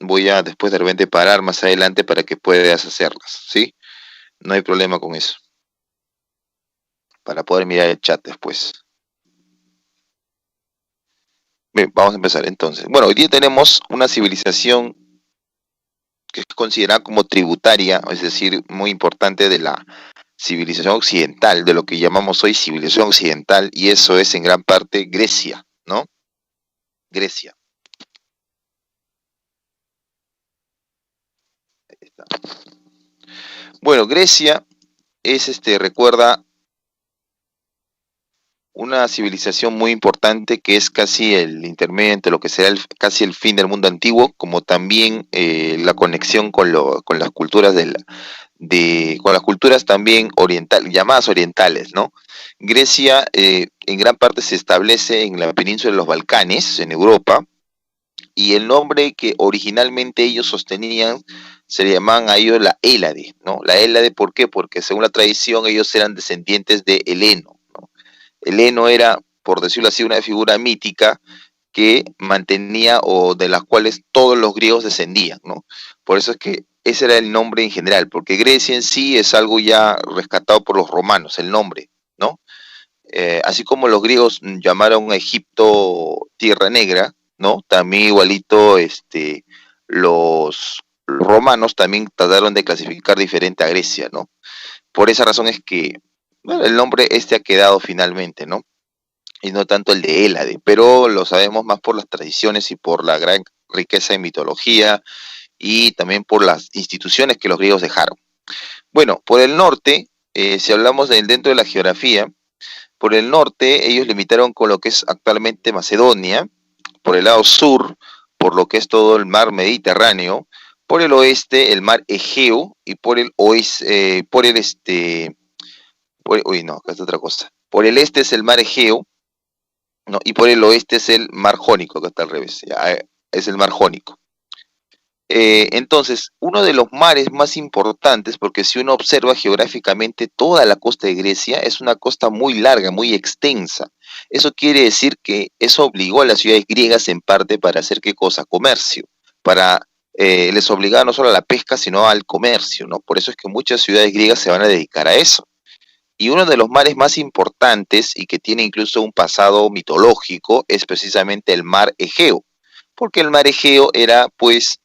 voy a después de repente parar más adelante para que puedas hacerlas, ¿sí? No hay problema con eso, para poder mirar el chat después. Bien, vamos a empezar entonces. Bueno, hoy día tenemos una civilización que es considerada como tributaria, es decir, muy importante de la civilización occidental, de lo que llamamos hoy civilización occidental, y eso es en gran parte Grecia, ¿no? Grecia. Ahí está. Bueno, Grecia es, recuerda una civilización muy importante que es casi el intermedio entre lo que será casi el fin del mundo antiguo, como también la conexión con las culturas con las culturas también orientales, llamadas orientales, ¿no? Grecia en gran parte se establece en la península de los Balcanes, en Europa, y el nombre que originalmente ellos sostenían se le llamaban a ellos la Hélade, ¿no? La Hélade, ¿por qué? Porque según la tradición ellos eran descendientes de Heleno, ¿no? Heleno era, por decirlo así, una figura mítica que mantenía o de las cuales todos los griegos descendían, ¿no? Por eso es que ese era el nombre en general, porque Grecia en sí es algo ya rescatado por los romanos, el nombre, ¿no? Así como los griegos llamaron a Egipto Tierra Negra, ¿no? También igualito los romanos también trataron de clasificar diferente a Grecia, ¿no? Por esa razón es que bueno, el nombre ha quedado finalmente, ¿no? Y no tanto el de Hélade, pero lo sabemos más por las tradiciones y por la gran riqueza en mitología y también por las instituciones que los griegos dejaron. Bueno, por el norte, si hablamos dentro de la geografía, por el norte ellos limitaron con lo que es actualmente Macedonia, por el lado sur, por lo que es todo el mar Mediterráneo, por el oeste el mar Egeo y por el oeste, uy no, acá está otra cosa. Por el este es el mar Egeo, ¿no? Y por el oeste es el mar Jónico, acá está al revés, ya, es el mar Jónico. Entonces, uno de los mares más importantes, porque si uno observa geográficamente toda la costa de Grecia, es una costa muy larga, muy extensa. Eso quiere decir que eso obligó a las ciudades griegas en parte para hacer qué cosa, comercio, para les obligaba no solo a la pesca, sino al comercio, ¿no? Por eso es que muchas ciudades griegas se van a dedicar a eso. Y uno de los mares más importantes y que tiene incluso un pasado mitológico es precisamente el mar Egeo, porque el mar Egeo era pues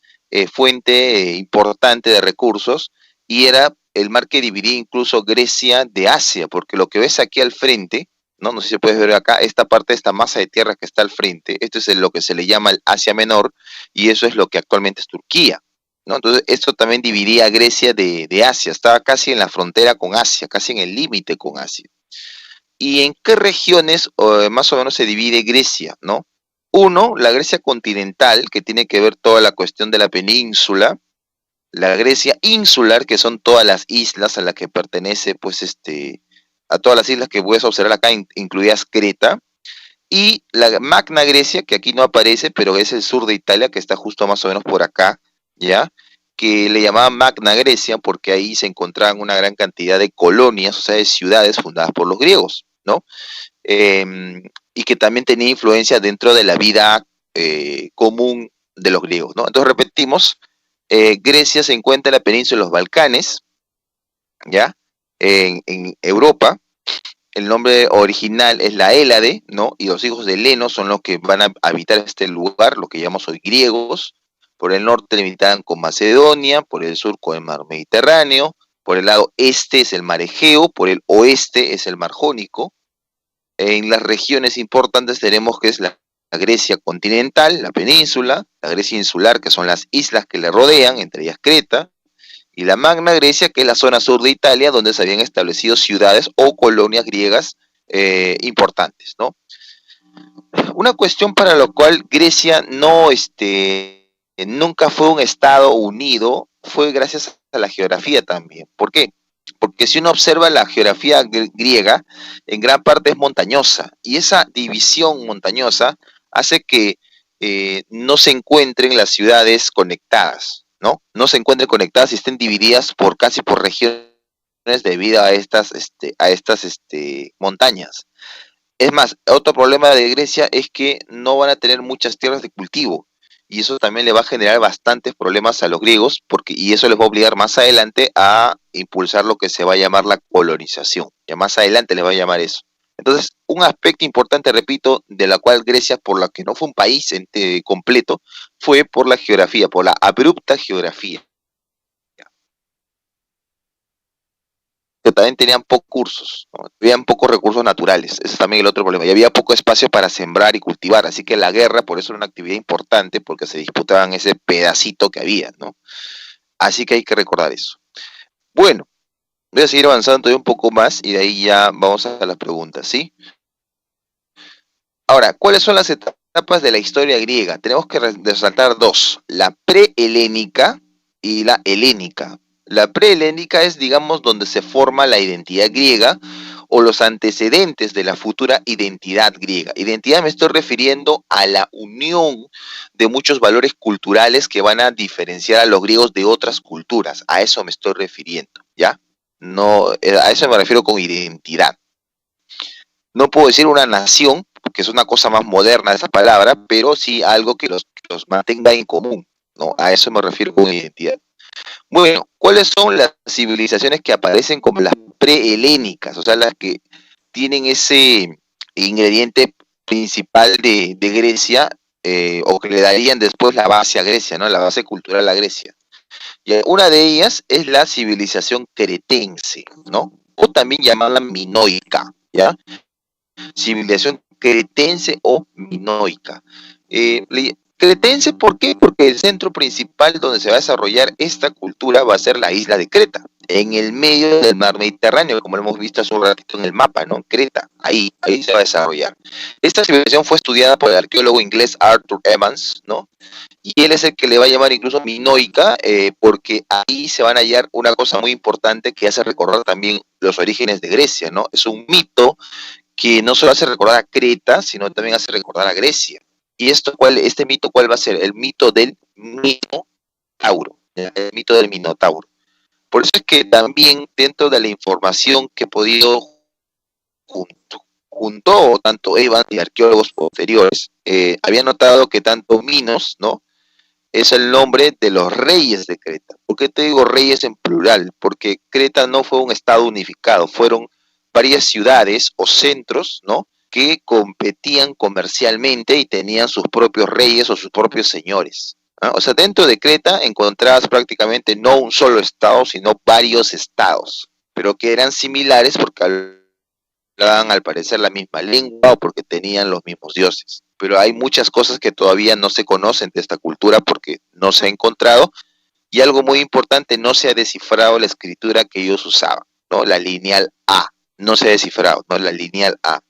fuente importante de recursos y era el mar que dividía incluso Grecia de Asia, porque lo que ves aquí al frente, no, no sé si puedes ver acá, esta parte de esta masa de tierra que está al frente, esto es lo que se le llama el Asia Menor y eso es lo que actualmente es Turquía. ¿No? Entonces, esto también dividía a Grecia de Asia, estaba casi en la frontera con Asia, casi en el límite con Asia. ¿Y en qué regiones más o menos se divide Grecia? ¿No? Uno, la Grecia continental, que tiene que ver toda la cuestión de la península, la Grecia insular, que son todas las islas a las que pertenece, pues, a todas las islas que puedes observar acá, incluidas Creta, y la Magna Grecia, que aquí no aparece, pero es el sur de Italia, que está justo más o menos por acá, ¿ya? Que le llamaban Magna Grecia porque ahí se encontraban una gran cantidad de colonias, o sea, de ciudades fundadas por los griegos, ¿no? Y que también tenía influencia dentro de la vida común de los griegos, ¿no? Entonces repetimos, Grecia se encuentra en la península de los Balcanes, ¿ya? En Europa, el nombre original es la Hélade, ¿no? Y los hijos de Heleno son los que van a habitar este lugar, lo que llamamos hoy griegos. Por el norte limitaban con Macedonia, por el sur con el mar Mediterráneo, por el lado este es el mar Egeo, por el oeste es el mar Jónico. En las regiones importantes tenemos que es la Grecia continental, la península, la Grecia insular, que son las islas que le rodean, entre ellas Creta, y la Magna Grecia, que es la zona sur de Italia, donde se habían establecido ciudades o colonias griegas importantes, ¿no? Una cuestión para la cual Grecia no, nunca fue un estado unido, fue gracias a la geografía también. ¿Por qué? Porque si uno observa la geografía griega, en gran parte es montañosa, y esa división montañosa hace que no se encuentren las ciudades conectadas, ¿no? No se encuentren conectadas y estén divididas por casi por regiones debido a estas montañas. Es más, otro problema de Grecia es que no van a tener muchas tierras de cultivo y eso también le va a generar bastantes problemas a los griegos, y eso les va a obligar más adelante a impulsar lo que se va a llamar la colonización. Ya más adelante les va a llamar eso. Entonces, un aspecto importante, repito, de la cual Grecia, por la que no fue un país completo, fue por la geografía, por la abrupta geografía. Que también tenían pocos cursos, ¿no? Tenían pocos recursos naturales, ese es también el otro problema, y había poco espacio para sembrar y cultivar, así que la guerra por eso era una actividad importante, porque se disputaban ese pedacito que había, ¿no? Así que hay que recordar eso. Bueno, voy a seguir avanzando todavía un poco más, y de ahí ya vamos a las preguntas, ¿sí? Ahora, ¿cuáles son las etapas de la historia griega? Tenemos que resaltar dos, la prehelénica y la helénica. La prehelénica es, digamos, donde se forma la identidad griega o los antecedentes de la futura identidad griega. Identidad me estoy refiriendo a la unión de muchos valores culturales que van a diferenciar a los griegos de otras culturas. A eso me estoy refiriendo, ¿ya? No, a eso me refiero con identidad. No puedo decir una nación, porque es una cosa más moderna esa palabra, pero sí algo que los mantenga en común, ¿no? A eso me refiero con identidad. Bueno, ¿cuáles son las civilizaciones que aparecen como las prehelénicas? O sea, las que tienen ese ingrediente principal de Grecia, o que le darían después la base a Grecia, ¿no? La base cultural a Grecia. Y una de ellas es la civilización cretense, ¿no? O también llamada minoica, ¿ya? Civilización cretense o minoica. Cretense, ¿por qué? Porque el centro principal donde se va a desarrollar esta cultura va a ser la isla de Creta, en el medio del mar Mediterráneo, como lo hemos visto hace un ratito en el mapa, ¿no? Creta, ahí se va a desarrollar. Esta civilización fue estudiada por el arqueólogo inglés Arthur Evans, ¿no? Y él es el que le va a llamar incluso minoica, porque ahí se van a hallar una cosa muy importante que hace recordar también los orígenes de Grecia, ¿no? Es un mito que no solo hace recordar a Creta, sino también hace recordar a Grecia. ¿Y este mito cuál va a ser? El mito del Minotauro, el mito del Minotauro. Por eso es que también dentro de la información que he podido juntó tanto Evans y arqueólogos posteriores, había notado que tanto Minos, ¿no?, es el nombre de los reyes de Creta. ¿Por qué te digo reyes en plural? Porque Creta no fue un estado unificado, fueron varias ciudades o centros, ¿no?, que competían comercialmente y tenían sus propios reyes o sus propios señores. ¿Ah? O sea, dentro de Creta encontrabas prácticamente no un solo estado, sino varios estados, pero que eran similares porque hablaban al parecer la misma lengua o porque tenían los mismos dioses. Pero hay muchas cosas que todavía no se conocen de esta cultura porque no se ha encontrado, y algo muy importante, no se ha descifrado la escritura que ellos usaban, ¿no? La lineal A, no se ha descifrado, ¿no? La lineal A.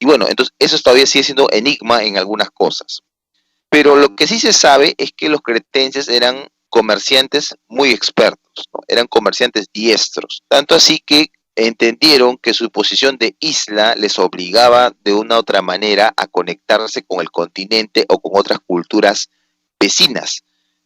Y bueno, entonces eso todavía sigue siendo enigma en algunas cosas. Pero lo que sí se sabe es que los cretenses eran comerciantes muy expertos, ¿no? Eran comerciantes diestros. Tanto así que entendieron que su posición de isla les obligaba de una u otra manera a conectarse con el continente o con otras culturas vecinas.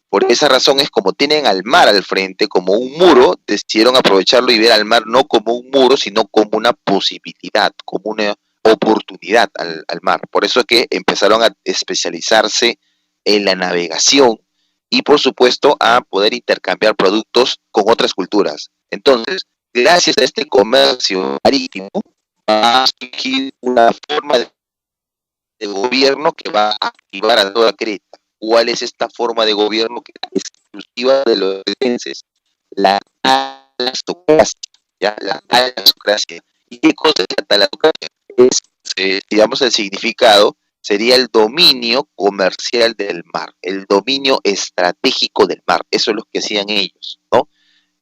Por esa razón es como tienen al mar al frente, como un muro, decidieron aprovecharlo y ver al mar no como un muro, sino como una posibilidad, como una oportunidad al mar. Por eso es que empezaron a especializarse en la navegación y, por supuesto, a poder intercambiar productos con otras culturas. Entonces, gracias a este comercio marítimo, va a surgir una forma de gobierno que va a activar a toda Creta. ¿Cuál es esta forma de gobierno que es exclusiva de los cretenses? La talasocracia, ¿ya? La talasocracia. ¿Y qué cosa es la talasocracia? Es, digamos, el significado sería el dominio comercial del mar, el dominio estratégico del mar. Eso es lo que hacían ellos, ¿no?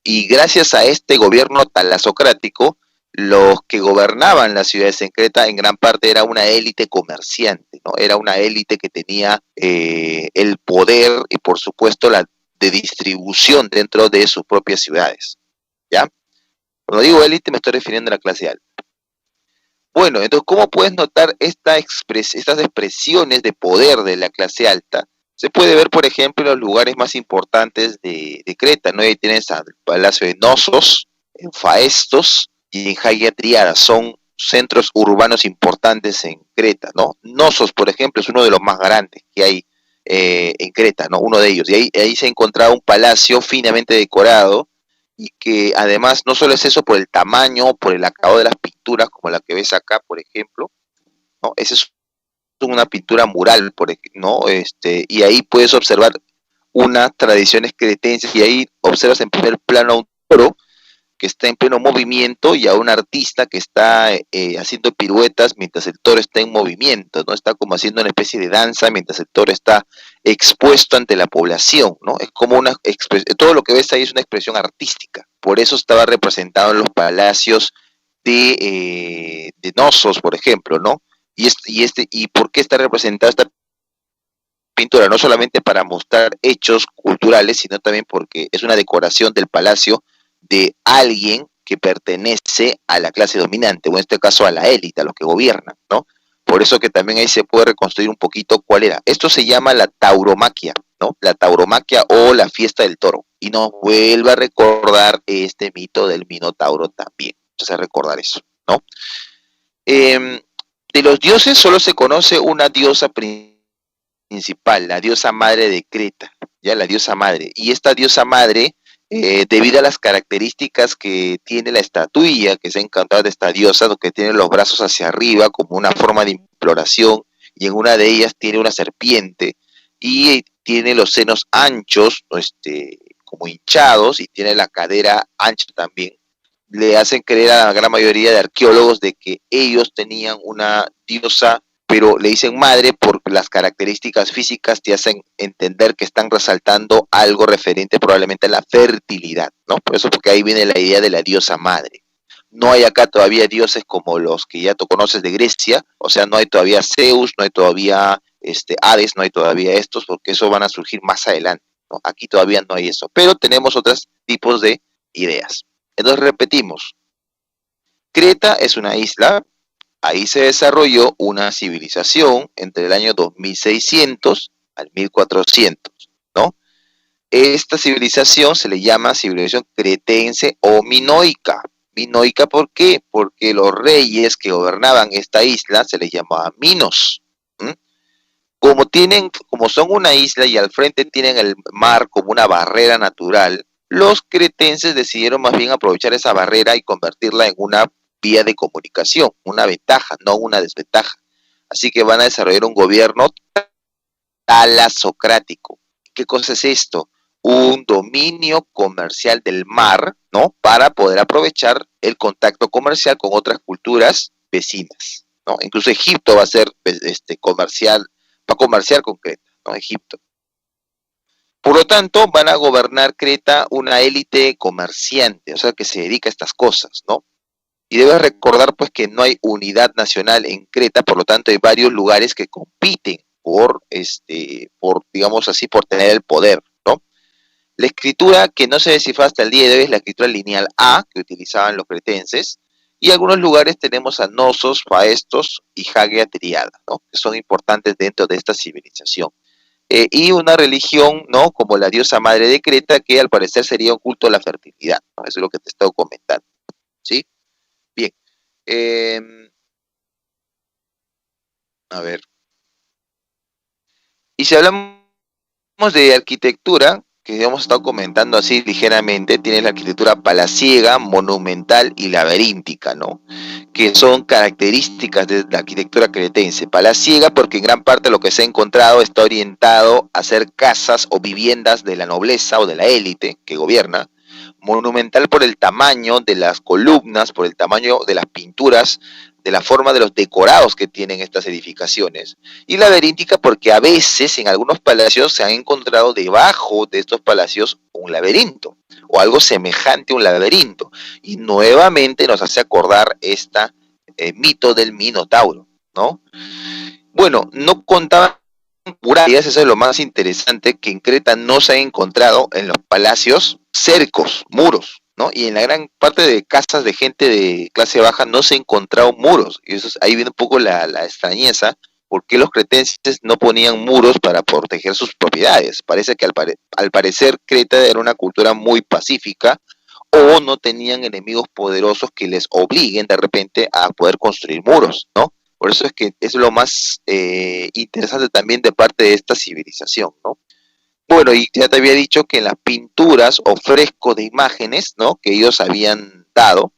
Y gracias a este gobierno talasocrático, los que gobernaban las ciudades en Creta en gran parte era una élite comerciante, ¿no? Era una élite que tenía el poder y por supuesto la de distribución dentro de sus propias ciudades, ¿ya? Cuando digo élite me estoy refiriendo a la clase alta. Bueno, entonces, ¿cómo puedes notar estas expresiones de poder de la clase alta? Se puede ver, por ejemplo, en los lugares más importantes de Creta, ¿no? Ahí tienes al Palacio de Nosos, en Faestos y en Hagia Triada. Son centros urbanos importantes en Creta, ¿no? Nosos, por ejemplo, es uno de los más grandes que hay en Creta, ¿no? Uno de ellos. Y ahí se ha encontrado un palacio finamente decorado y que además no solo es eso por el tamaño, por el acabado de las pinturas, como la que ves acá, por ejemplo, ¿no? Esa es una pintura mural, ¿no? Y ahí puedes observar unas tradiciones cretenses y ahí observas en primer plano a un toro que está en pleno movimiento y a un artista que está haciendo piruetas mientras el toro está en movimiento, ¿no? Está como haciendo una especie de danza mientras el toro está expuesto ante la población, ¿no? Es como todo lo que ves ahí es una expresión artística. Por eso estaba representado en los palacios de Knossos, por ejemplo, ¿no? ¿Y por qué está representada esta pintura? No solamente para mostrar hechos culturales, sino también porque es una decoración del palacio de alguien que pertenece a la clase dominante, o en este caso a la élite, a los que gobiernan, ¿no? Por eso que también ahí se puede reconstruir un poquito cuál era. Esto se llama la tauromaquia, ¿no? La tauromaquia o la fiesta del toro. Y nos vuelve a recordar este mito del Minotauro también. Entonces, a recordar eso, ¿no? De los dioses solo se conoce una diosa principal, la diosa madre de Creta, ya la diosa madre. Y esta diosa madre, debido a las características que tiene la estatuilla que se ha encontrado de esta diosa, que tiene los brazos hacia arriba como una forma de imploración, y en una de ellas tiene una serpiente, y tiene los senos anchos, como hinchados, y tiene la cadera ancha también, le hacen creer a la gran mayoría de arqueólogos de que ellos tenían una diosa, pero le dicen madre porque las características físicas te hacen entender que están resaltando algo referente probablemente a la fertilidad, ¿no? Por eso, porque ahí viene la idea de la diosa madre. No hay acá todavía dioses como los que ya tú conoces de Grecia, o sea, no hay todavía Zeus, no hay todavía Hades, no hay todavía estos, porque eso van a surgir más adelante, ¿no? Aquí todavía no hay eso, pero tenemos otros tipos de ideas. Entonces repetimos, Creta es una isla, ahí se desarrolló una civilización entre el año 2600 al 1400, ¿no? Esta civilización se le llama civilización cretense o minoica. Minoica, ¿por qué? Porque los reyes que gobernaban esta isla se les llamaba minos. ¿Mm? Como son una isla y al frente tienen el mar como una barrera natural, los cretenses decidieron más bien aprovechar esa barrera y convertirla en una vía de comunicación, una ventaja, no una desventaja. Así que van a desarrollar un gobierno talasocrático. ¿Qué cosa es esto? Un dominio comercial del mar, ¿no? Para poder aprovechar el contacto comercial con otras culturas vecinas, ¿no? Incluso Egipto va a ser comercial, va a comerciar con Creta, ¿no? Egipto. Por lo tanto, van a gobernar Creta una élite comerciante, o sea, que se dedica a estas cosas, ¿no? Y debes recordar, pues, que no hay unidad nacional en Creta, por lo tanto, hay varios lugares que compiten digamos así, por tener el poder, ¿no? La escritura que no se descifra hasta el día de hoy es la escritura lineal A, que utilizaban los cretenses, y en algunos lugares tenemos a Knossos, Faestos y Hagia Triada, ¿no? Que son importantes dentro de esta civilización. Y una religión, ¿no? Como la diosa madre de Creta, que al parecer sería un culto a la fertilidad, ¿no? Eso es lo que te estoy comentando, ¿sí? Bien. Eh, a ver. Y si hablamos de arquitectura, que hemos estado comentando así ligeramente, tienes la arquitectura palaciega, monumental y laberíntica, ¿no? Que son características de la arquitectura cretense. Palaciega porque en gran parte lo que se ha encontrado está orientado a ser casas o viviendas de la nobleza o de la élite que gobierna. Monumental por el tamaño de las columnas, por el tamaño de las pinturas, de la forma de los decorados que tienen estas edificaciones. Y laberíntica porque a veces en algunos palacios se han encontrado debajo de estos palacios un laberinto o algo semejante a un laberinto. Y nuevamente nos hace acordar mito del Minotauro, ¿no? Bueno, no contaban murallas, eso es lo más interesante, que en Creta no se han encontrado en los palacios cercos, muros, ¿no? Y en la gran parte de casas de gente de clase baja no se han encontrado muros. Y eso ahí viene un poco la extrañeza, porque los cretenses no ponían muros para proteger sus propiedades. Parece que al parecer Creta era una cultura muy pacífica o no tenían enemigos poderosos que les obliguen de repente a poder construir muros, ¿no? Por eso es que es lo más interesante también de parte de esta civilización, ¿no? Bueno, y ya te había dicho que en las pinturas o frescos de imágenes, ¿no? Que ellos habían dado,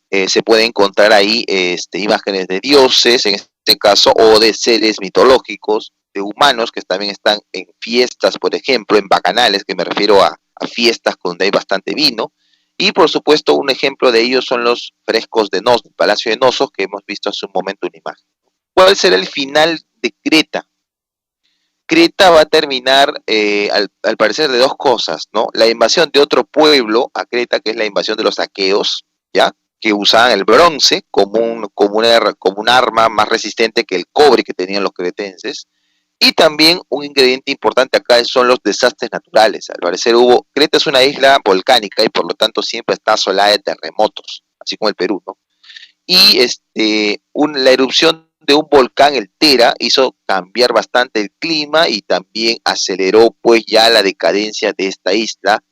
se puede encontrar ahí imágenes de dioses, en este caso, o de seres mitológicos, de humanos que también están en fiestas, por ejemplo, en bacanales, que me refiero a fiestas donde hay bastante vino. Y por supuesto, un ejemplo de ellos son los frescos de Nos, del Palacio de Nosos, que hemos visto hace un momento una imagen. ¿Cuál será el final de Creta? Creta va a terminar, al parecer, de dos cosas, ¿no? La invasión de otro pueblo a Creta, que es la invasión de los aqueos, ¿ya? Que usaban el bronce como un arma más resistente que el cobre que tenían los cretenses. Y también un ingrediente importante acá son los desastres naturales. Al parecer Creta es una isla volcánica y por lo tanto siempre está asolada de terremotos, así como el Perú, ¿no? Y la erupción de un volcán, el Tera, hizo cambiar bastante el clima y también aceleró pues ya la decadencia de esta isla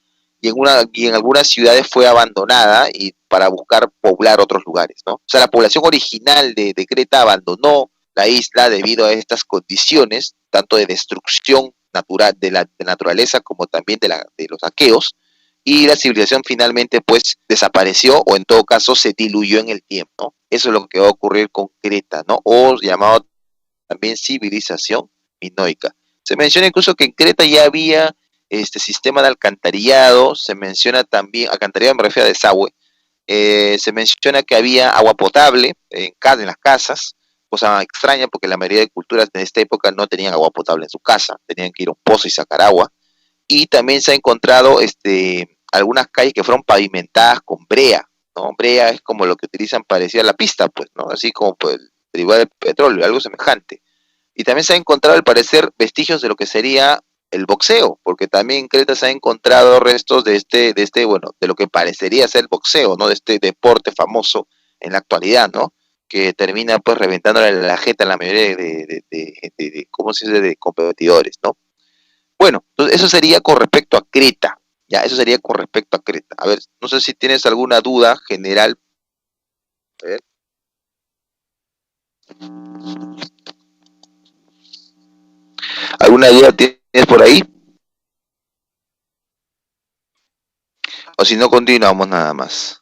y en algunas ciudades fue abandonada y para buscar poblar otros lugares, ¿no? O sea, la población original de Creta abandonó la isla debido a estas condiciones, tanto de destrucción natural de la naturaleza como también de los aqueos, y la civilización finalmente pues desapareció o en todo caso se diluyó en el tiempo, ¿no? Eso es lo que va a ocurrir con Creta, ¿no? O llamado también civilización minoica. Se menciona incluso que en Creta ya había este sistema de alcantarillado, se menciona también, alcantarillado me refiero a desagüe, se menciona que había agua potable en las casas, cosa extraña porque la mayoría de culturas de esta época no tenían agua potable en su casa, tenían que ir a un pozo y sacar agua, y también se ha encontrado algunas calles que fueron pavimentadas con brea, ¿no? Brea es como lo que utilizan parecida a la pista, pues, ¿no? Así como pues, derivado del petróleo, algo semejante. Y también se ha encontrado, al parecer, vestigios de lo que sería el boxeo, porque también en Creta se han encontrado restos bueno, de lo que parecería ser el boxeo, ¿no? De este deporte famoso en la actualidad, ¿no? Que termina pues reventándole la jeta a la mayoría ¿cómo se dice?, de competidores, ¿no? Bueno, entonces eso sería con respecto a Creta. Ya, eso sería con respecto a Creta. A ver, no sé si tienes alguna duda general. A ver. ¿Alguna duda tienes por ahí? O si no, continuamos nada más.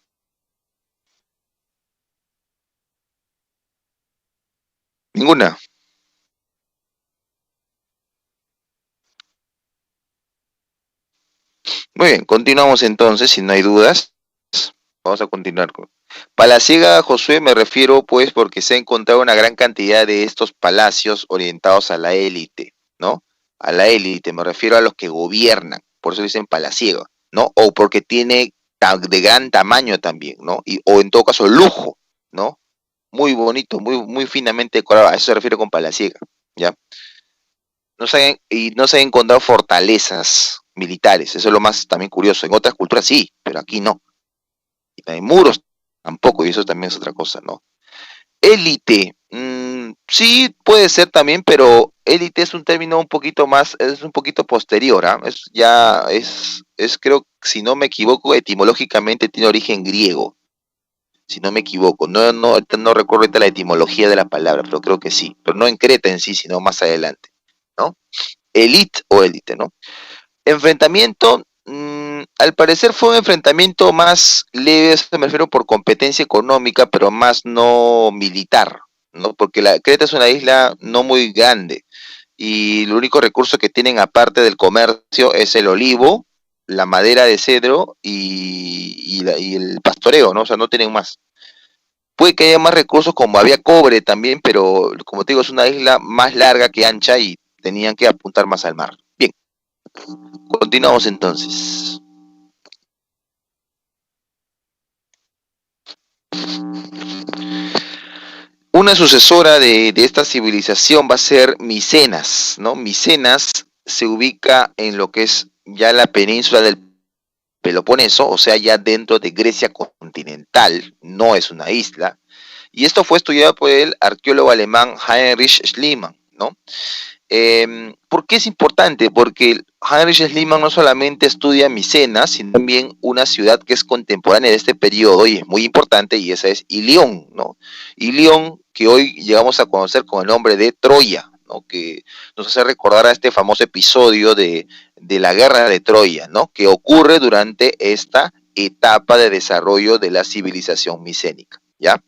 ¿Ninguna? Muy bien, continuamos entonces, si no hay dudas. Vamos a continuar con... Palaciega, Josué, me refiero pues porque se ha encontrado una gran cantidad de estos palacios orientados a la élite, ¿no? A la élite, me refiero a los que gobiernan, por eso dicen palaciega, ¿no? O porque tiene de gran tamaño también, ¿no? O en todo caso lujo, ¿no? Muy bonito, muy finamente decorado, a eso se refiere con palaciega, ¿ya? No se han encontrado fortalezas militares, eso es lo más también curioso. En otras culturas sí, pero aquí no. Y hay muros tampoco, y eso también es otra cosa, ¿no? Élite, sí puede ser también, pero élite es un término un poquito más, es un poquito posterior, ¿ah? Creo, si no me equivoco, etimológicamente tiene origen griego, si no me equivoco. No recuerdo ahorita la etimología de la palabra, pero creo que sí. Pero no en Creta en sí, sino más adelante, ¿no? Elite o élite, ¿no? Enfrentamiento, al parecer fue un enfrentamiento más leve, me refiero por competencia económica, pero más no militar, ¿no? Porque la Creta es una isla no muy grande y el único recurso que tienen aparte del comercio es el olivo, la madera de cedro y el pastoreo, ¿no? O sea, no tienen más. Puede que haya más recursos como había cobre también, pero como te digo, es una isla más larga que ancha y tenían que apuntar más al mar. Bien, continuamos entonces. Una sucesora de esta civilización va a ser Micenas, ¿no? Micenas se ubica en lo que es ya la península del Peloponeso, o sea, ya dentro de Grecia continental, no es una isla. Y esto fue estudiado por el arqueólogo alemán Heinrich Schliemann, ¿no? ¿Por qué es importante? Porque Heinrich Schliemann no solamente estudia Micenas, sino también una ciudad que es contemporánea de este periodo y es muy importante, y esa es Ilión, ¿no? Ilión, que hoy llegamos a conocer con el nombre de Troya, ¿no? Que nos hace recordar a este famoso episodio de la guerra de Troya, ¿no? Que ocurre durante esta etapa de desarrollo de la civilización micénica, ¿ya?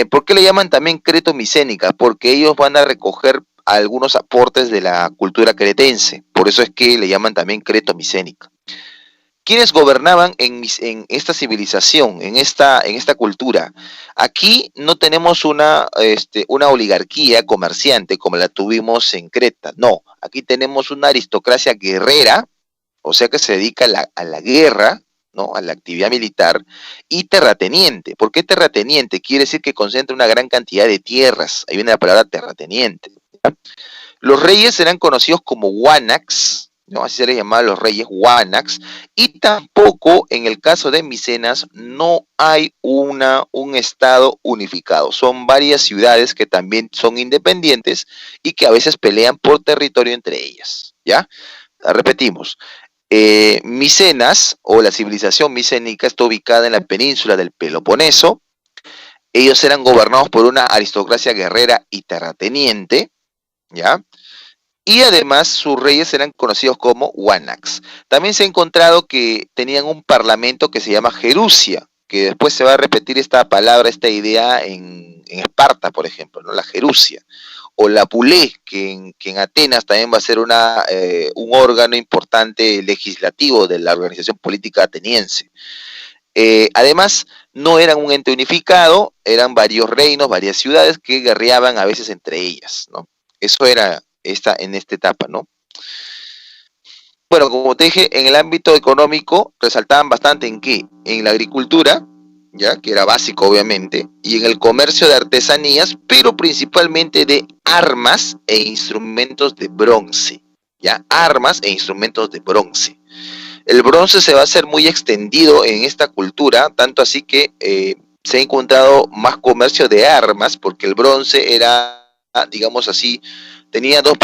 ¿Por qué le llaman también creto-micénica? Porque ellos van a recoger algunos aportes de la cultura cretense, por eso es que le llaman también creto-micénica. ¿Quiénes gobernaban en esta civilización, en esta cultura? Aquí no tenemos una oligarquía comerciante como la tuvimos en Creta, no, aquí tenemos una aristocracia guerrera, o sea que se dedica a la guerra, ¿no? A la actividad militar, y terrateniente. ¿Por qué terrateniente? Quiere decir que concentra una gran cantidad de tierras. Ahí viene la palabra terrateniente. ¿Ya? Los reyes eran conocidos como Wanax, ¿no? Así se les llamaba a los reyes Wanax, y tampoco en el caso de Micenas no hay un estado unificado. Son varias ciudades que también son independientes y que a veces pelean por territorio entre ellas. ¿Ya? Repetimos, Micenas, o la civilización micénica, está ubicada en la península del Peloponeso. Ellos eran gobernados por una aristocracia guerrera y terrateniente, ¿ya? Y además sus reyes eran conocidos como Wanax. También se ha encontrado que tenían un parlamento que se llama Jerusia, que después se va a repetir esta palabra, esta idea en Esparta, por ejemplo, ¿no? La Jerusia. O la Pulé, que en Atenas también va a ser un órgano importante legislativo de la organización política ateniense. Además, no eran un ente unificado, eran varios reinos, varias ciudades que guerreaban a veces entre ellas, ¿no? Eso era en esta etapa, ¿no? Bueno, como te dije, en el ámbito económico resaltaban bastante en qué, en la agricultura, ya que era básico obviamente, y en el comercio de artesanías, pero principalmente de armas e instrumentos de bronce, ya, armas e instrumentos de bronce. El bronce se va a hacer muy extendido en esta cultura, tanto así que se ha encontrado más comercio de armas, porque el bronce era, digamos así, tenía dos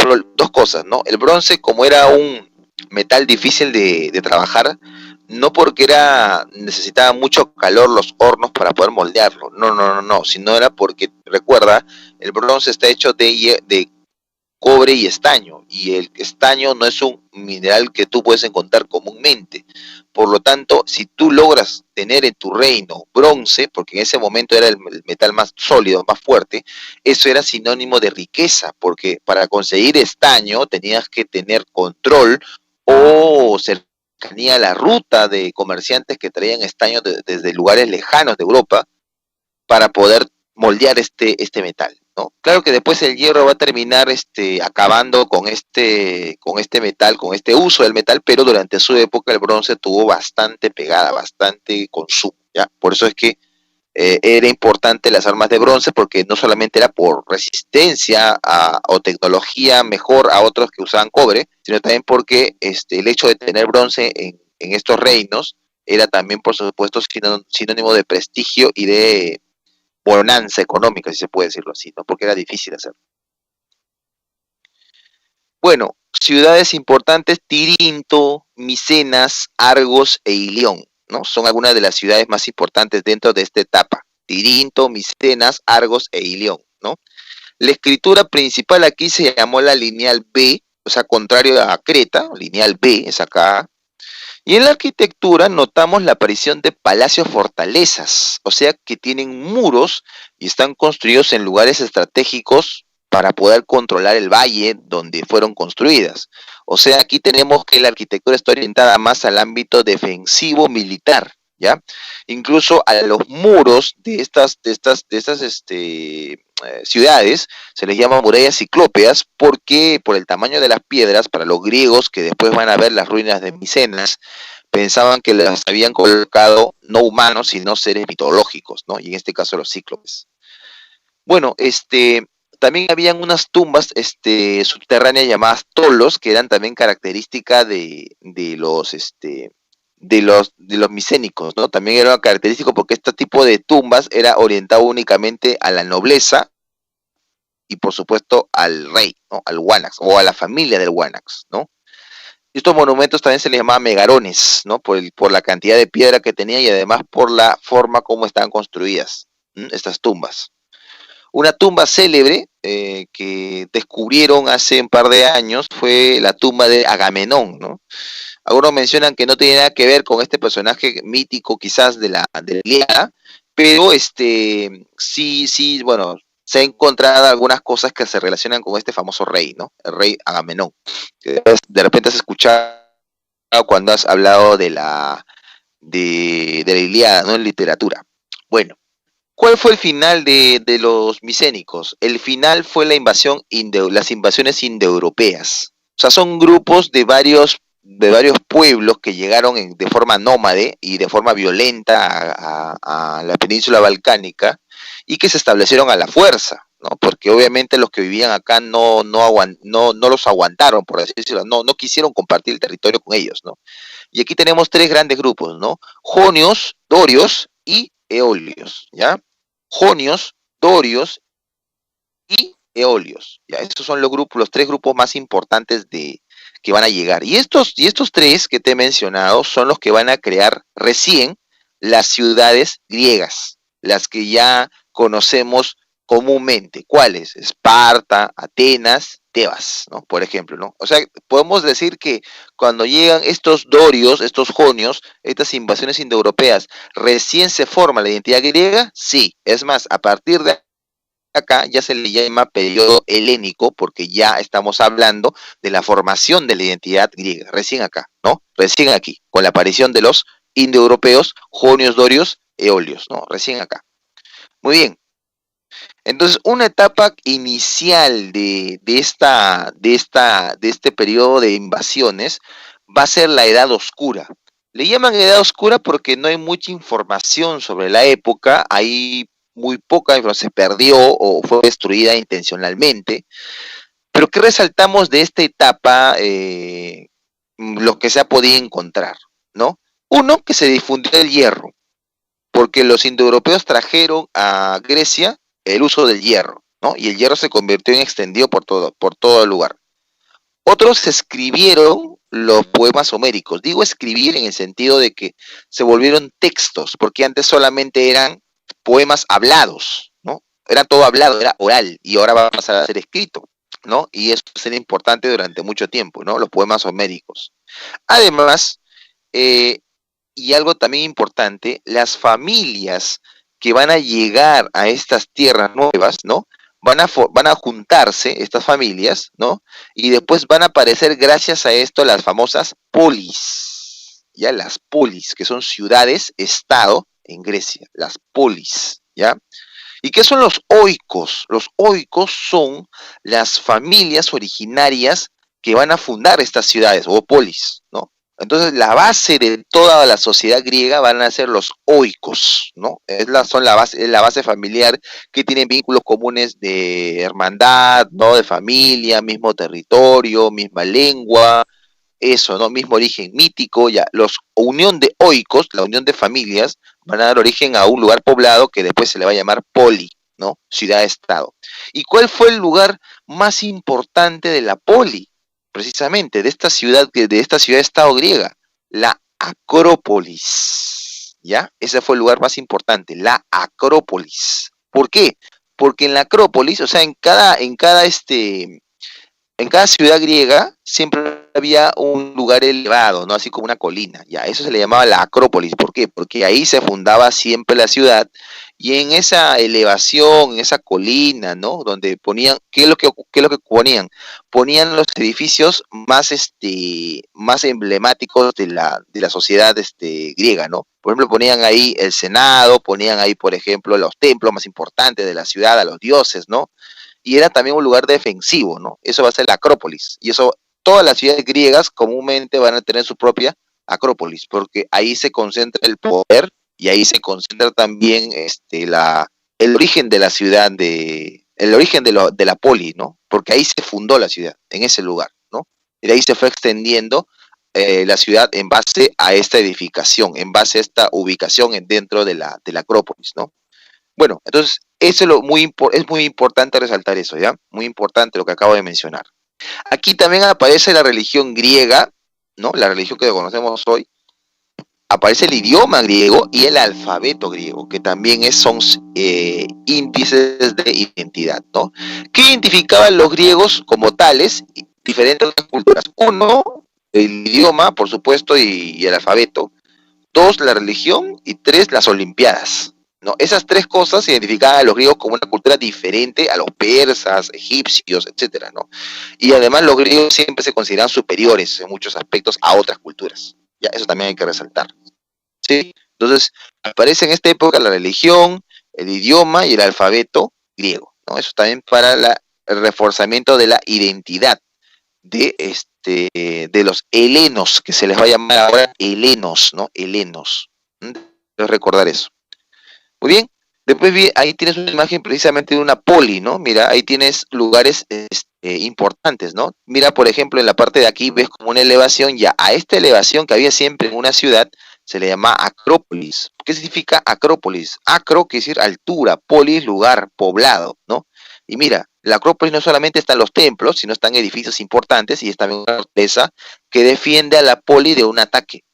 cosas, ¿no? El bronce, como era un metal difícil de trabajar, no porque necesitaba mucho calor los hornos para poder moldearlo, no, sino era porque, recuerda, el bronce está hecho de cobre y estaño, y el estaño no es un mineral que tú puedes encontrar comúnmente. Por lo tanto, si tú logras tener en tu reino bronce, porque en ese momento era el metal más sólido, más fuerte, eso era sinónimo de riqueza, porque para conseguir estaño tenías que tener control o cercanía a la ruta de comerciantes que traían estaño desde lugares lejanos de Europa para poder moldear este metal, ¿no? Claro que después el hierro va a terminar acabando con este metal, con este uso del metal, pero durante su época el bronce tuvo bastante pegada, bastante consumo, ¿ya? Por eso es que era importante las armas de bronce, porque no solamente era por resistencia o tecnología mejor a otros que usaban cobre, sino también porque el hecho de tener bronce en estos reinos era también, por supuesto, sinónimo de prestigio y de bonanza económica, si se puede decirlo así, ¿no? Porque era difícil hacerlo. Bueno, ciudades importantes: Tirinto, Micenas, Argos e Ilión, ¿no? Son algunas de las ciudades más importantes dentro de esta etapa. Tirinto, Micenas, Argos e Ilión, ¿no? La escritura principal aquí se llamó la lineal B, o sea, contrario a Creta, lineal B es acá. Y en la arquitectura notamos la aparición de palacios fortalezas, o sea que tienen muros y están construidos en lugares estratégicos para poder controlar el valle donde fueron construidas. O sea, aquí tenemos que la arquitectura está orientada más al ámbito defensivo militar, ¿ya? Incluso a los muros de estas ciudades se les llama murallas ciclópeas, porque por el tamaño de las piedras, para los griegos que después van a ver las ruinas de Micenas, pensaban que las habían colocado no humanos, sino seres mitológicos, ¿no? Y en este caso los cíclopes. Bueno, también habían unas tumbas subterráneas llamadas tolos, que eran también característica de los micénicos, ¿no? También era característico porque este tipo de tumbas era orientado únicamente a la nobleza y por supuesto al rey, ¿no? Al Wanax o a la familia del Wanax, ¿no? Estos monumentos también se les llamaba megarones, ¿no? Por la cantidad de piedra que tenía y además por la forma como estaban construidas estas tumbas. Una tumba célebre que descubrieron hace un par de años fue la tumba de Agamenón, ¿no? Algunos mencionan que no tiene nada que ver con este personaje mítico quizás de la Ilíada, pero sí, bueno, se han encontrado algunas cosas que se relacionan con este famoso rey, ¿no? El rey Agamenón. Que de repente has escuchado cuando has hablado de la Ilíada, ¿no? En literatura. Bueno, ¿cuál fue el final de los micénicos? El final fue las invasiones indoeuropeas. O sea, son grupos de varios pueblos que llegaron de forma nómade y de forma violenta a la península balcánica y que se establecieron a la fuerza, ¿no? Porque obviamente los que vivían acá no los aguantaron, por así decirlo, no quisieron compartir el territorio con ellos, ¿no? Y aquí tenemos tres grandes grupos, ¿no? Jonios, dorios y eolios, ¿ya? Jonios, dorios y eolios, ¿ya? Estos son los tres grupos más importantes que van a llegar. Y estos tres que te he mencionado son los que van a crear recién las ciudades griegas, las que ya conocemos comúnmente. ¿Cuáles? Esparta, Atenas, Tebas, ¿no? Por ejemplo, ¿no? O sea, podemos decir que cuando llegan estos dorios, estos jonios, estas invasiones indoeuropeas, recién se forma la identidad griega, sí. Es más, a partir de acá ya se le llama periodo helénico porque ya estamos hablando de la formación de la identidad griega, recién acá, ¿no? Recién aquí, con la aparición de los indoeuropeos, jonios, dorios, eolios, ¿no? Recién acá. Muy bien. Entonces, una etapa inicial de este periodo de invasiones va a ser la Edad Oscura. Le llaman Edad Oscura porque no hay mucha información sobre la época, hay muy poca, se perdió o fue destruida intencionalmente. Pero ¿qué resaltamos de esta etapa? Lo que se ha podido encontrar, ¿no? Uno, que se difundió el hierro, porque los indoeuropeos trajeron a Grecia el uso del hierro, ¿no? Y el hierro se convirtió en extendido por todo el lugar. Otros escribieron los poemas homéricos. Digo escribir en el sentido de que se volvieron textos, porque antes solamente eran poemas hablados, ¿no? Era todo hablado, era oral, y ahora va a pasar a ser escrito, ¿no? Y eso será importante durante mucho tiempo, ¿no? Los poemas homéricos. Además, eh, y algo también importante, las familias que van a llegar a estas tierras nuevas, ¿no? Van a juntarse estas familias, ¿no? Y después van a aparecer gracias a esto las famosas polis, ¿ya? Las polis, que son ciudades-estado en Grecia, las polis, ¿ya? ¿Y qué son los oikos? Los oikos son las familias originarias que van a fundar estas ciudades o polis, ¿no? Entonces, la base de toda la sociedad griega van a ser los oikos, ¿no? Es la base familiar que tienen vínculos comunes de hermandad, ¿no? De familia, mismo territorio, misma lengua, eso, ¿no? Mismo origen mítico, ya. Los unión de oikos, la unión de familias, van a dar origen a un lugar poblado que después se le va a llamar poli, ¿no? Ciudad-estado. ¿Y cuál fue el lugar más importante de la poli? Precisamente, de esta ciudad-estado griega, la Acrópolis, ¿ya? Ese fue el lugar más importante, la Acrópolis. ¿Por qué? Porque en la Acrópolis, o sea, en cada ciudad griega siempre había un lugar elevado, ¿no? Así como una colina, ya, eso se le llamaba la Acrópolis. ¿Por qué? Porque ahí se fundaba siempre la ciudad y en esa elevación, en esa colina, ¿no? Donde ponían, ¿qué es lo que ponían? Ponían los edificios más emblemáticos de la sociedad griega, ¿no? Por ejemplo, ponían ahí el Senado, ponían ahí, por ejemplo, los templos más importantes de la ciudad, a los dioses, ¿no? Y era también un lugar defensivo, ¿no? Eso va a ser la Acrópolis. Y eso, todas las ciudades griegas comúnmente van a tener su propia Acrópolis, porque ahí se concentra el poder y ahí se concentra también el origen de la ciudad, el origen de la poli, ¿no? Porque ahí se fundó la ciudad, en ese lugar, ¿no? Y de ahí se fue extendiendo la ciudad en base a esta edificación, en base a esta ubicación dentro de la Acrópolis, ¿no? Bueno, entonces, eso es, es muy importante resaltar eso, ¿ya? Muy importante lo que acabo de mencionar. Aquí también aparece la religión griega, ¿no? La religión que conocemos hoy. Aparece el idioma griego y el alfabeto griego, que también son índices de identidad, ¿no? ¿Qué identificaban los griegos como tales, diferentes culturas? Uno, el idioma, por supuesto, y el alfabeto. Dos, la religión. Y tres, las olimpiadas, ¿no? Esas tres cosas identificaban a los griegos como una cultura diferente a los persas, egipcios, etcétera, ¿no? Y además los griegos siempre se consideran superiores en muchos aspectos a otras culturas. Ya, eso también hay que resaltar. ¿Sí? Entonces, aparece en esta época la religión, el idioma y el alfabeto griego, ¿no? Eso también para el reforzamiento de la identidad de los helenos, que se les va a llamar ahora helenos, ¿no? Helenos. Debes recordar eso. Muy bien. Después ahí tienes una imagen precisamente de una poli, ¿no? Mira, ahí tienes lugares importantes, ¿no? Mira, por ejemplo, en la parte de aquí ves como una elevación, ya a esta elevación que había siempre en una ciudad se le llama acrópolis. ¿Qué significa acrópolis? Acro quiere decir altura, polis, lugar, poblado, ¿no? Y mira, la acrópolis no solamente están los templos, sino están edificios importantes y es también una fortaleza que defiende a la poli de un ataque.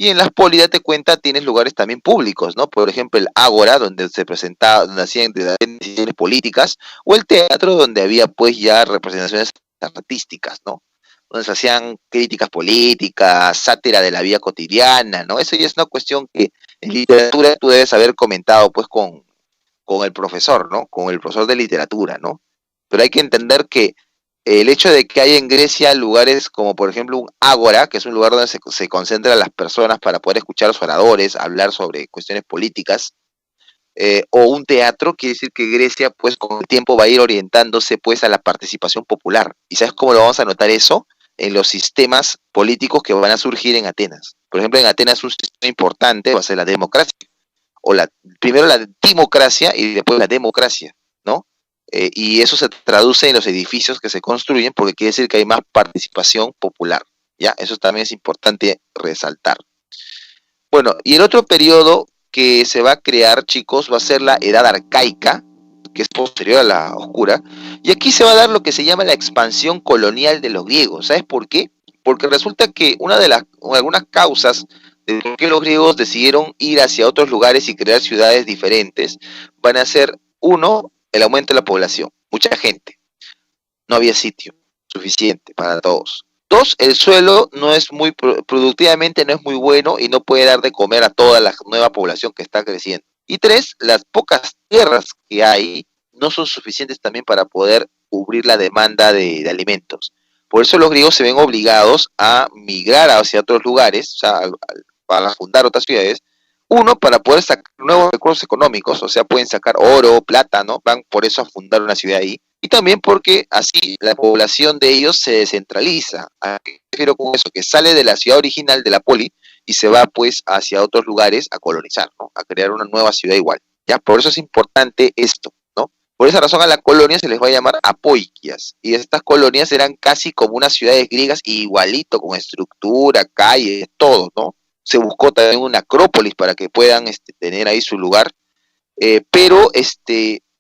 Y en las poli, date cuenta, tienes lugares también públicos, ¿no? Por ejemplo, el ágora, donde se presentaba, donde hacían decisiones políticas, o el teatro, donde había pues ya representaciones artísticas, ¿no? Donde se hacían críticas políticas, sátira de la vida cotidiana, ¿no? Eso ya es una cuestión que en literatura tú debes haber comentado pues con el profesor, ¿no? Con el profesor de literatura, ¿no? Pero hay que entender que el hecho de que haya en Grecia lugares como por ejemplo un ágora, que es un lugar donde se concentran las personas para poder escuchar a los oradores, hablar sobre cuestiones políticas, o un teatro, quiere decir que Grecia pues con el tiempo va a ir orientándose pues a la participación popular. ¿Y sabes cómo lo vamos a notar eso? En los sistemas políticos que van a surgir en Atenas. Por ejemplo, en Atenas un sistema importante va a ser la democracia, o primero la democracia y después la democracia, ¿no? Y eso se traduce en los edificios que se construyen porque quiere decir que hay más participación popular, ¿ya? Eso también es importante resaltar. Bueno, y el otro periodo que se va a crear, chicos, va a ser la edad arcaica, que es posterior a la oscura, y aquí se va a dar lo que se llama la expansión colonial de los griegos. ¿Sabes por qué? Porque resulta que algunas causas de por qué los griegos decidieron ir hacia otros lugares y crear ciudades diferentes van a ser, uno, el aumento de la población, mucha gente, no había sitio suficiente para todos. Dos, el suelo no es muy productivamente no es muy bueno y no puede dar de comer a toda la nueva población que está creciendo. Y tres, las pocas tierras que hay no son suficientes también para poder cubrir la demanda de alimentos. Por eso los griegos se ven obligados a migrar hacia otros lugares, o sea, para fundar otras ciudades. Uno, para poder sacar nuevos recursos económicos, o sea, pueden sacar oro, plata, ¿no? Van por eso a fundar una ciudad ahí. Y también porque así la población de ellos se descentraliza. ¿A qué me refiero con eso? Que sale de la ciudad original de la poli y se va pues hacia otros lugares a colonizar, ¿no? A crear una nueva ciudad igual. Ya, por eso es importante esto, ¿no? Por esa razón a la colonia se les va a llamar apoikias. Y estas colonias eran casi como unas ciudades griegas igualito, con estructura, calles, todo, ¿no? Se buscó también una acrópolis para que puedan tener ahí su lugar, pero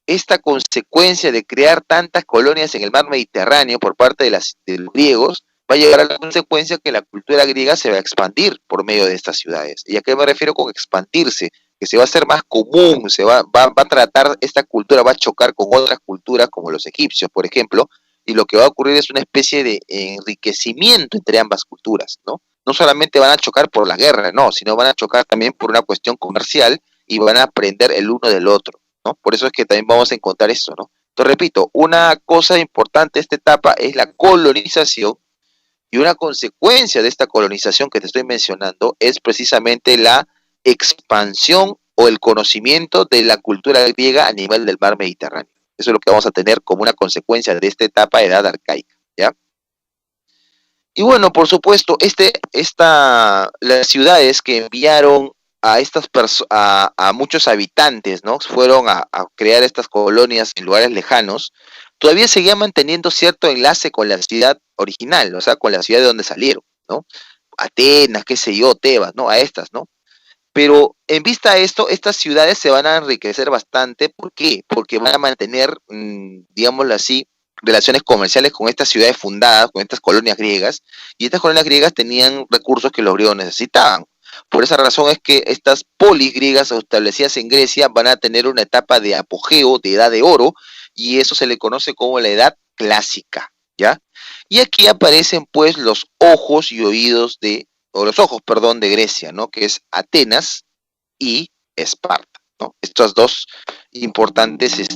esta consecuencia de crear tantas colonias en el mar Mediterráneo por parte de los griegos va a llevar a la consecuencia que la cultura griega se va a expandir por medio de estas ciudades. ¿Y a qué me refiero con expandirse? Que se va a hacer más común, va a tratar, esta cultura va a chocar con otras culturas como los egipcios, por ejemplo, y lo que va a ocurrir es una especie de enriquecimiento entre ambas culturas, ¿no? No solamente van a chocar por la guerra, no, sino van a chocar también por una cuestión comercial y van a aprender el uno del otro, ¿no? Por eso es que también vamos a encontrar esto, ¿no? Entonces, repito, una cosa importante de esta etapa es la colonización y una consecuencia de esta colonización que te estoy mencionando es precisamente la expansión o el conocimiento de la cultura griega a nivel del mar Mediterráneo. Eso es lo que vamos a tener como una consecuencia de esta etapa de edad arcaica, ¿ya? Y bueno, por supuesto, las ciudades que enviaron a muchos habitantes, ¿no? Fueron a crear estas colonias en lugares lejanos, todavía seguían manteniendo cierto enlace con la ciudad original, o sea, con la ciudad de donde salieron, ¿no? Atenas, qué sé yo, Tebas, ¿no? A estas, ¿no? Pero en vista de esto, estas ciudades se van a enriquecer bastante. ¿Por qué? Porque van a mantener, digámoslo así, relaciones comerciales con estas ciudades fundadas, con estas colonias griegas, y estas colonias griegas tenían recursos que los griegos necesitaban. Por esa razón es que estas polis griegas establecidas en Grecia van a tener una etapa de apogeo, de edad de oro, y eso se le conoce como la edad clásica, ¿ya? Y aquí aparecen pues los ojos y oídos o los ojos, perdón, de Grecia, ¿no? Que es Atenas y Esparta, ¿no? Estas dos importantes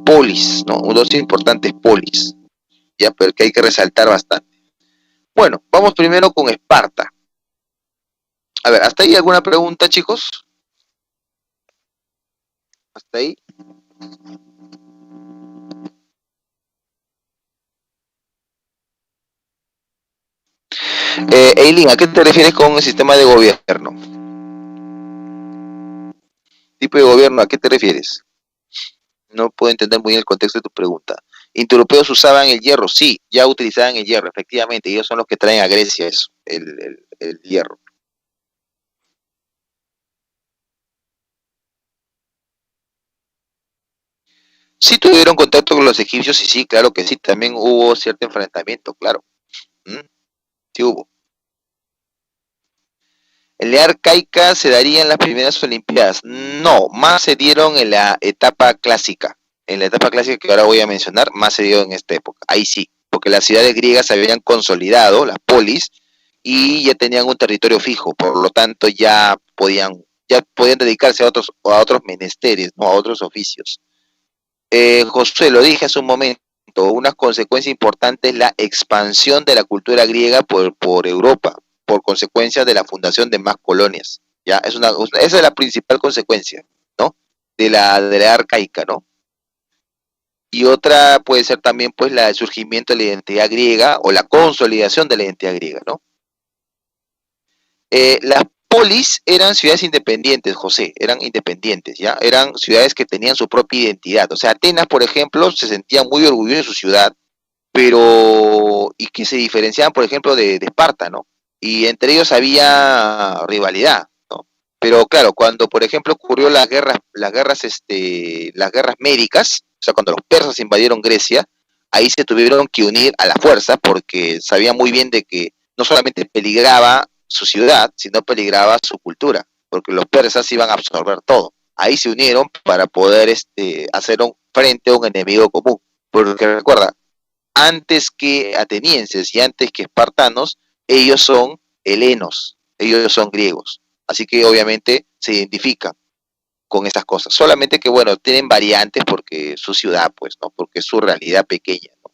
polis, ¿no? Dos importantes polis, ya, pero que hay que resaltar bastante. Bueno, vamos primero con Esparta. A ver, ¿hasta ahí alguna pregunta, chicos? ¿Hasta ahí? Eileen, ¿a qué te refieres con el sistema de gobierno? ¿Tipo de gobierno, a qué te refieres? No puedo entender muy bien el contexto de tu pregunta. ¿Indoeuropeos usaban el hierro? Sí, ya utilizaban el hierro, efectivamente. Ellos son los que traen a Grecia eso, el hierro. Sí tuvieron contacto con los egipcios y sí, claro que sí. También hubo cierto enfrentamiento, claro. ¿Mm? Sí hubo. ¿En la arcaica se darían las primeras Olimpiadas? No, más se dieron en la etapa clásica. En la etapa clásica que ahora voy a mencionar, más se dio en esta época. Ahí sí, porque las ciudades griegas se habían consolidado, las polis, y ya tenían un territorio fijo, por lo tanto ya podían dedicarse a otros menesteres, ¿no? A otros oficios. José, lo dije hace un momento, una consecuencia importante es la expansión de la cultura griega por Europa, por consecuencia de la fundación de más colonias. ¿Ya? Esa es la principal consecuencia, ¿no? De la arcaica, ¿no? Y otra puede ser también pues el surgimiento de la identidad griega o la consolidación de la identidad griega, ¿no? Las polis eran ciudades independientes, José, eran independientes, ¿ya? Eran ciudades que tenían su propia identidad. O sea, Atenas, por ejemplo, se sentía muy orgulloso de su ciudad, y que se diferenciaban, por ejemplo, de Esparta, ¿no? Y entre ellos había rivalidad, ¿no? Pero claro, cuando, por ejemplo, ocurrió las guerras médicas, o sea, cuando los persas invadieron Grecia, ahí se tuvieron que unir a la fuerza porque sabían muy bien de que no solamente peligraba su ciudad, sino peligraba su cultura, porque los persas iban a absorber todo. Ahí se unieron para poder hacer un frente a un enemigo común. Porque recuerda, antes que atenienses y antes que espartanos, ellos son helenos, ellos son griegos. Así que obviamente se identifican con estas cosas. Solamente que, bueno, tienen variantes porque su ciudad, pues, ¿no? Porque es su realidad pequeña, ¿no?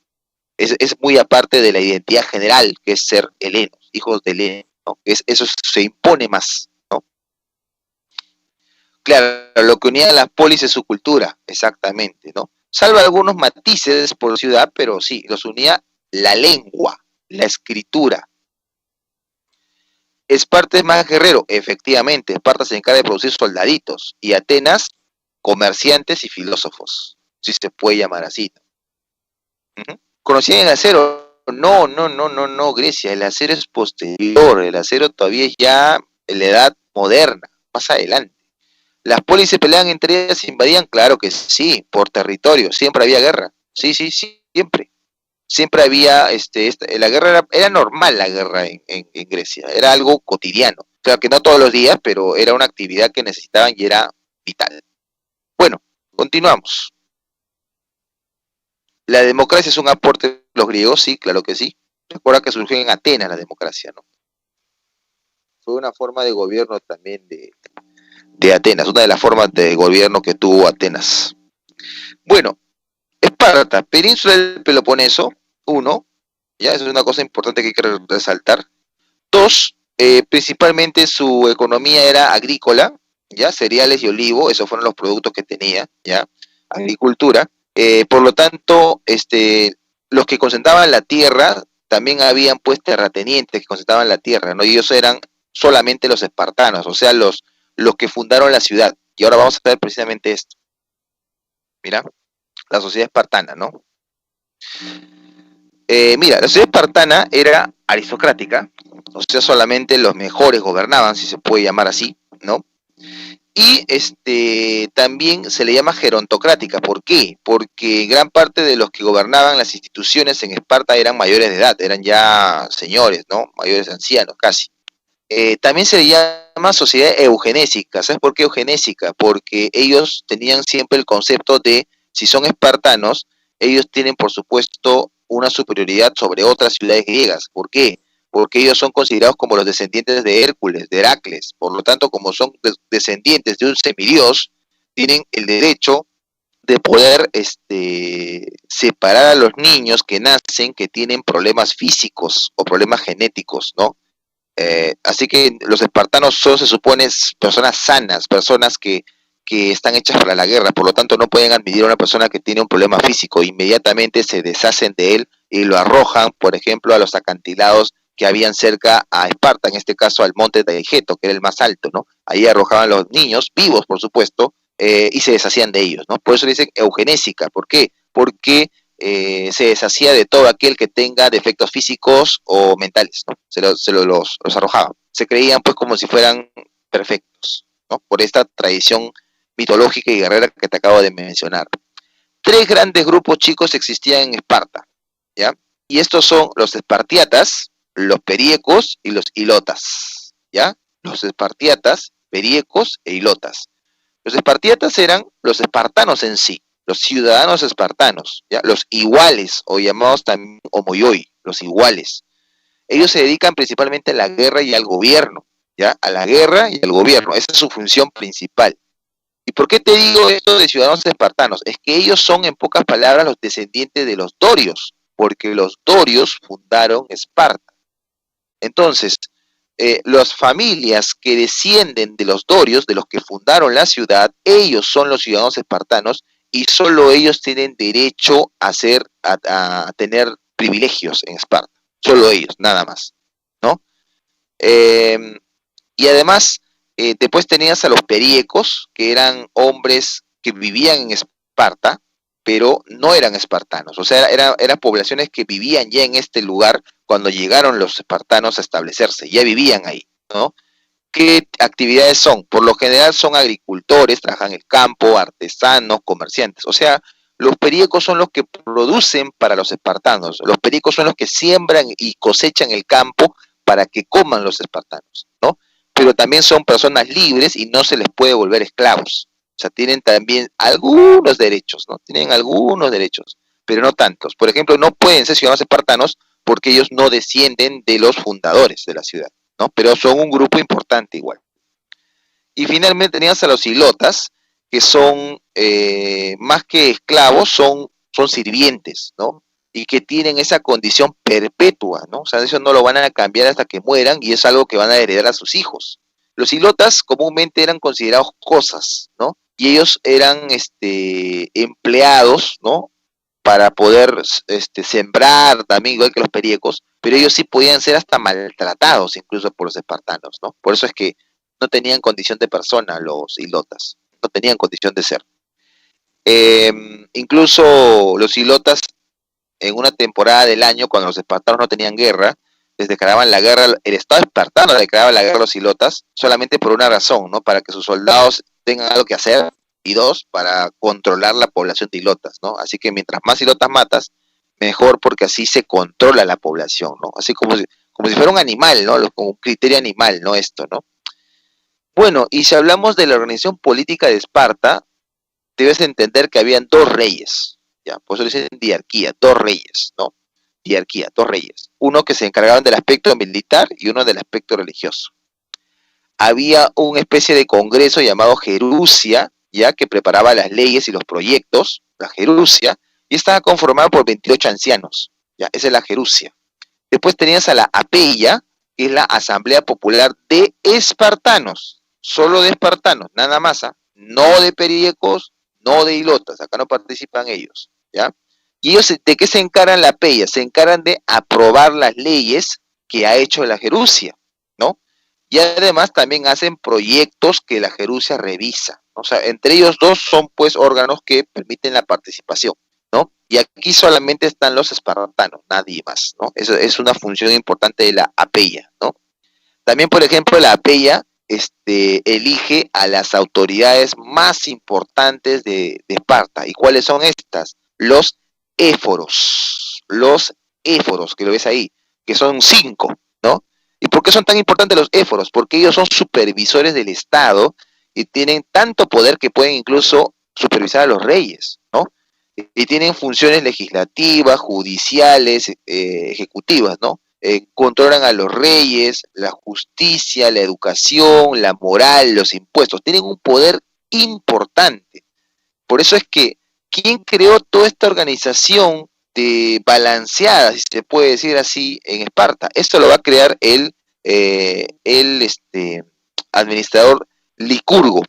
Es muy aparte de la identidad general, que es ser helenos, hijos de Heleno, ¿no? Eso se impone más, ¿no? Claro, lo que unía a las polis es su cultura, exactamente, ¿no? Salvo algunos matices por ciudad, pero sí, los unía la lengua, la escritura. Esparta es más guerrero, efectivamente. Esparta se encarga de producir soldaditos y Atenas, comerciantes y filósofos, si se puede llamar así. Ujú. ¿Conocían el acero? No, no, no, no, no, Grecia. El acero es posterior. El acero todavía es ya en la edad moderna, más adelante. ¿Las polis se peleaban entre ellas, se invadían? Claro que sí, por territorio, siempre había guerra. Sí, sí, sí, siempre. Siempre había, la guerra era normal, la guerra en Grecia, era algo cotidiano. O sea, que no todos los días, pero era una actividad que necesitaban y era vital. Bueno, continuamos. ¿La democracia es un aporte de los griegos? Sí, claro que sí. Recuerda que surgió en Atenas la democracia, ¿no? Fue una forma de gobierno también de Atenas, una de las formas de gobierno que tuvo Atenas. Bueno, Esparta, península del Peloponeso, uno, ya, eso es una cosa importante que hay que resaltar. Dos, principalmente su economía era agrícola, ya, cereales y olivo, esos fueron los productos que tenía, ya, agricultura. Por lo tanto, los que concentraban la tierra, también habían pues terratenientes que concentraban la tierra, ¿no? Y ellos eran solamente los espartanos, o sea, los que fundaron la ciudad. Y ahora vamos a ver precisamente esto. Mira, la sociedad espartana, ¿no? Mira, la sociedad espartana era aristocrática, o sea, solamente los mejores gobernaban, si se puede llamar así, ¿no? Y también se le llama gerontocrática. ¿Por qué? Porque gran parte de los que gobernaban las instituciones en Esparta eran mayores de edad, eran ya señores, ¿no? Mayores ancianos, casi. También se le llama sociedad eugenésica. ¿Sabes por qué eugenésica? Porque ellos tenían siempre el concepto de, si son espartanos, ellos tienen, por supuesto, una superioridad sobre otras ciudades griegas. ¿Por qué? Porque ellos son considerados como los descendientes de Hércules, de Heracles. Por lo tanto, como son descendientes de un semidios, tienen el derecho de poder separar a los niños que nacen que tienen problemas físicos o problemas genéticos, ¿no? Así que los espartanos son, se supone, personas sanas, personas que están hechas para la guerra, por lo tanto no pueden admitir a una persona que tiene un problema físico, inmediatamente se deshacen de él y lo arrojan, por ejemplo, a los acantilados que habían cerca a Esparta, en este caso al monte de Egeto, que era el más alto, ¿no? Ahí arrojaban los niños, vivos por supuesto, y se deshacían de ellos, ¿no? Por eso le dicen eugenésica. ¿Por qué? Porque se deshacía de todo aquel que tenga defectos físicos o mentales, ¿no? Los arrojaban. Se creían pues como si fueran perfectos, ¿no? Por esta tradición mitológica y guerrera que te acabo de mencionar. Tres grandes grupos chicos existían en Esparta, ¿ya? Y estos son los espartiatas, los periecos y los ilotas, ¿ya? Los espartiatas, periecos e ilotas. Los espartiatas eran los espartanos en sí, los ciudadanos espartanos, ¿ya? Los iguales, o llamados también homoioi, los iguales. Ellos se dedican principalmente a la guerra y al gobierno, ¿ya? A la guerra y al gobierno, esa es su función principal. ¿Y por qué te digo esto de ciudadanos espartanos? Es que ellos son, en pocas palabras, los descendientes de los dorios, porque los dorios fundaron Esparta. Entonces, las familias que descienden de los dorios, de los que fundaron la ciudad, ellos son los ciudadanos espartanos y solo ellos tienen derecho a tener privilegios en Esparta. Solo ellos, nada más, ¿no? Y además, después tenías a los periecos, que eran hombres que vivían en Esparta, pero no eran espartanos. O sea, eran poblaciones que vivían ya en este lugar cuando llegaron los espartanos a establecerse, ya vivían ahí, ¿no? ¿Qué actividades son? Por lo general son agricultores, trabajan en el campo, artesanos, comerciantes. O sea, los periecos son los que producen para los espartanos. Los periecos son los que siembran y cosechan el campo para que coman los espartanos, ¿no? Pero también son personas libres y no se les puede volver esclavos. O sea, tienen también algunos derechos, ¿no? Tienen algunos derechos, pero no tantos. Por ejemplo, no pueden ser ciudadanos espartanos porque ellos no descienden de los fundadores de la ciudad, ¿no? Pero son un grupo importante igual. Y finalmente tenías a los ilotas, que son más que esclavos, son sirvientes, ¿no? Y que tienen esa condición perpetua, ¿no? O sea, eso no lo van a cambiar hasta que mueran y es algo que van a heredar a sus hijos. Los ilotas comúnmente eran considerados cosas, ¿no? Y ellos eran empleados, ¿no? Para poder sembrar también, igual que los periecos, pero ellos sí podían ser hasta maltratados incluso por los espartanos, ¿no? Por eso es que no tenían condición de persona los ilotas, no tenían condición de ser. Incluso los ilotas en una temporada del año, cuando los espartanos no tenían guerra, les declaraban la guerra, el Estado espartano declaraba la guerra a los ilotas solamente por una razón, ¿no? Para que sus soldados tengan algo que hacer, y dos, para controlar la población de ilotas, ¿no? Así que mientras más ilotas matas, mejor, porque así se controla la población, ¿no? Así como si fuera un animal, ¿no? Como un criterio animal, ¿no? Esto, ¿no? Bueno, y si hablamos de la organización política de Esparta, debes entender que habían dos reyes, ¿ya? Por eso dicen diarquía, dos reyes, ¿no? Diarquía, dos reyes. Uno que se encargaban del aspecto militar y uno del aspecto religioso. Había una especie de congreso llamado Jerusia, ya que preparaba las leyes y los proyectos, la Jerusia, y estaba conformada por 28 ancianos, ya, esa es la Jerusia. Después tenías a la Apeya, que es la Asamblea Popular de Espartanos, solo de espartanos, nada más, ¿eh? No de periecos, no de ilotas, acá no participan ellos, ¿ya? ¿Y ellos de qué se encargan la Apeya? Se encargan de aprobar las leyes que ha hecho la Jerusia, ¿no? Y además también hacen proyectos que la Jerusia revisa. O sea, entre ellos dos son pues órganos que permiten la participación, ¿no? Y aquí solamente están los espartanos, nadie más, ¿no? Eso es una función importante de la Apeya, ¿no? También, por ejemplo, la Peña elige a las autoridades más importantes de Esparta. ¿Y cuáles son estas? Los éforos, que lo ves ahí, que son 5, ¿no? ¿Y por qué son tan importantes los éforos? Porque ellos son supervisores del Estado y tienen tanto poder que pueden incluso supervisar a los reyes, ¿no? Y tienen funciones legislativas, judiciales, ejecutivas, ¿no? Controlan a los reyes, la justicia, la educación, la moral, los impuestos. Tienen un poder importante. Por eso es que, ¿quién creó toda esta organización de balanceada, si se puede decir así, en Esparta? Esto lo va a crear el administrador Licurgo.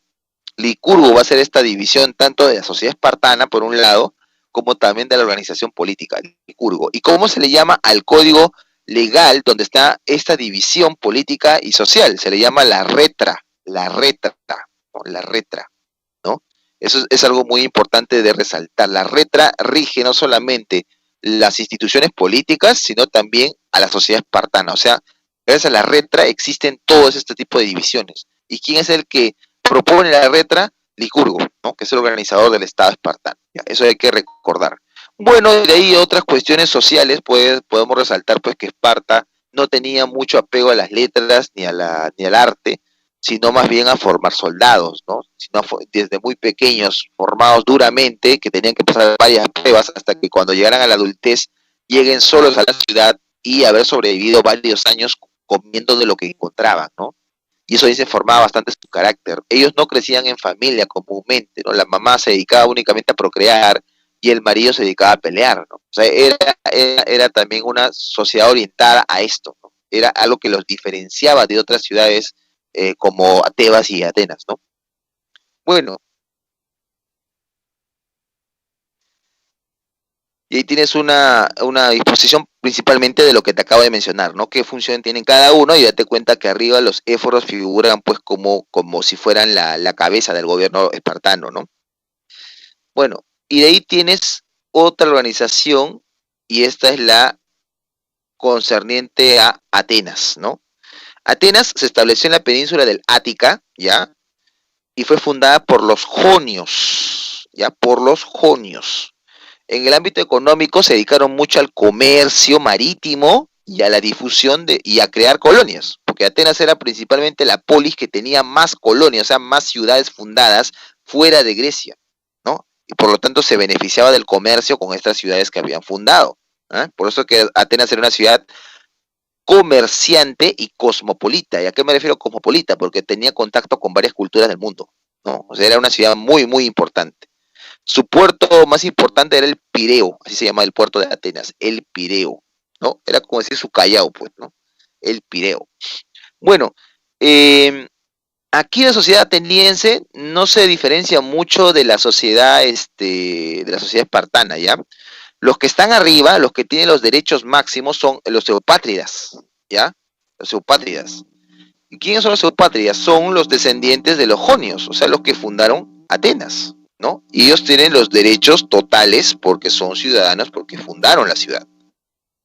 Licurgo va a hacer esta división tanto de la sociedad espartana, por un lado, como también de la organización política, Licurgo. ¿Y cómo se le llama al código legal donde está esta división política y social? Se le llama la retra, ¿no? Eso es algo muy importante de resaltar. La retra rige no solamente las instituciones políticas, sino también a la sociedad espartana. O sea, gracias a la retra existen todos este tipo de divisiones. ¿Y quién es el que propone la retra? Licurgo, ¿no? Que es el organizador del Estado espartano. Ya, eso hay que recordar. Bueno, de ahí otras cuestiones sociales, pues podemos resaltar pues que Esparta no tenía mucho apego a las letras ni al arte, sino más bien a formar soldados, ¿no? Sino desde muy pequeños, formados duramente, que tenían que pasar varias pruebas hasta que cuando llegaran a la adultez lleguen solos a la ciudad y haber sobrevivido varios años comiendo de lo que encontraban, ¿no? Y eso dice formaba bastante su carácter. Ellos no crecían en familia comúnmente, ¿no? La mamá se dedicaba únicamente a procrear y el marido se dedicaba a pelear, ¿no? O sea, era también una sociedad orientada a esto, ¿no? Era algo que los diferenciaba de otras ciudades como Tebas y Atenas, ¿no? Bueno, y ahí tienes una disposición principalmente de lo que te acabo de mencionar, ¿no? Qué función tienen cada uno y date cuenta que arriba los éforos figuran pues como si fueran la cabeza del gobierno espartano, ¿no? Bueno, y de ahí tienes otra organización y esta es la concerniente a Atenas, ¿no? Atenas se estableció en la península del Ática, ¿ya? Y fue fundada por los jonios, ¿ya? Por los jonios. En el ámbito económico se dedicaron mucho al comercio marítimo y a la difusión y a crear colonias, porque Atenas era principalmente la polis que tenía más colonias, o sea, más ciudades fundadas fuera de Grecia, ¿no? Y por lo tanto se beneficiaba del comercio con estas ciudades que habían fundado, ¿eh? Por eso que Atenas era una ciudad comerciante y cosmopolita. ¿Y a qué me refiero cosmopolita? Porque tenía contacto con varias culturas del mundo, ¿no? O sea, era una ciudad muy, muy importante. Su puerto más importante era el Pireo, así se llama el puerto de Atenas, el Pireo, ¿no? Era como decir su Callao, pues, ¿no? El Pireo. Bueno, aquí la sociedad ateniense no se diferencia mucho de la sociedad espartana, ¿ya? Los que están arriba, los que tienen los derechos máximos son los eupátridas, ¿ya? Los eupátridas. ¿Y quiénes son los eupátridas? Son los descendientes de los jonios, o sea, los que fundaron Atenas, ¿no? Y ellos tienen los derechos totales porque son ciudadanos, porque fundaron la ciudad.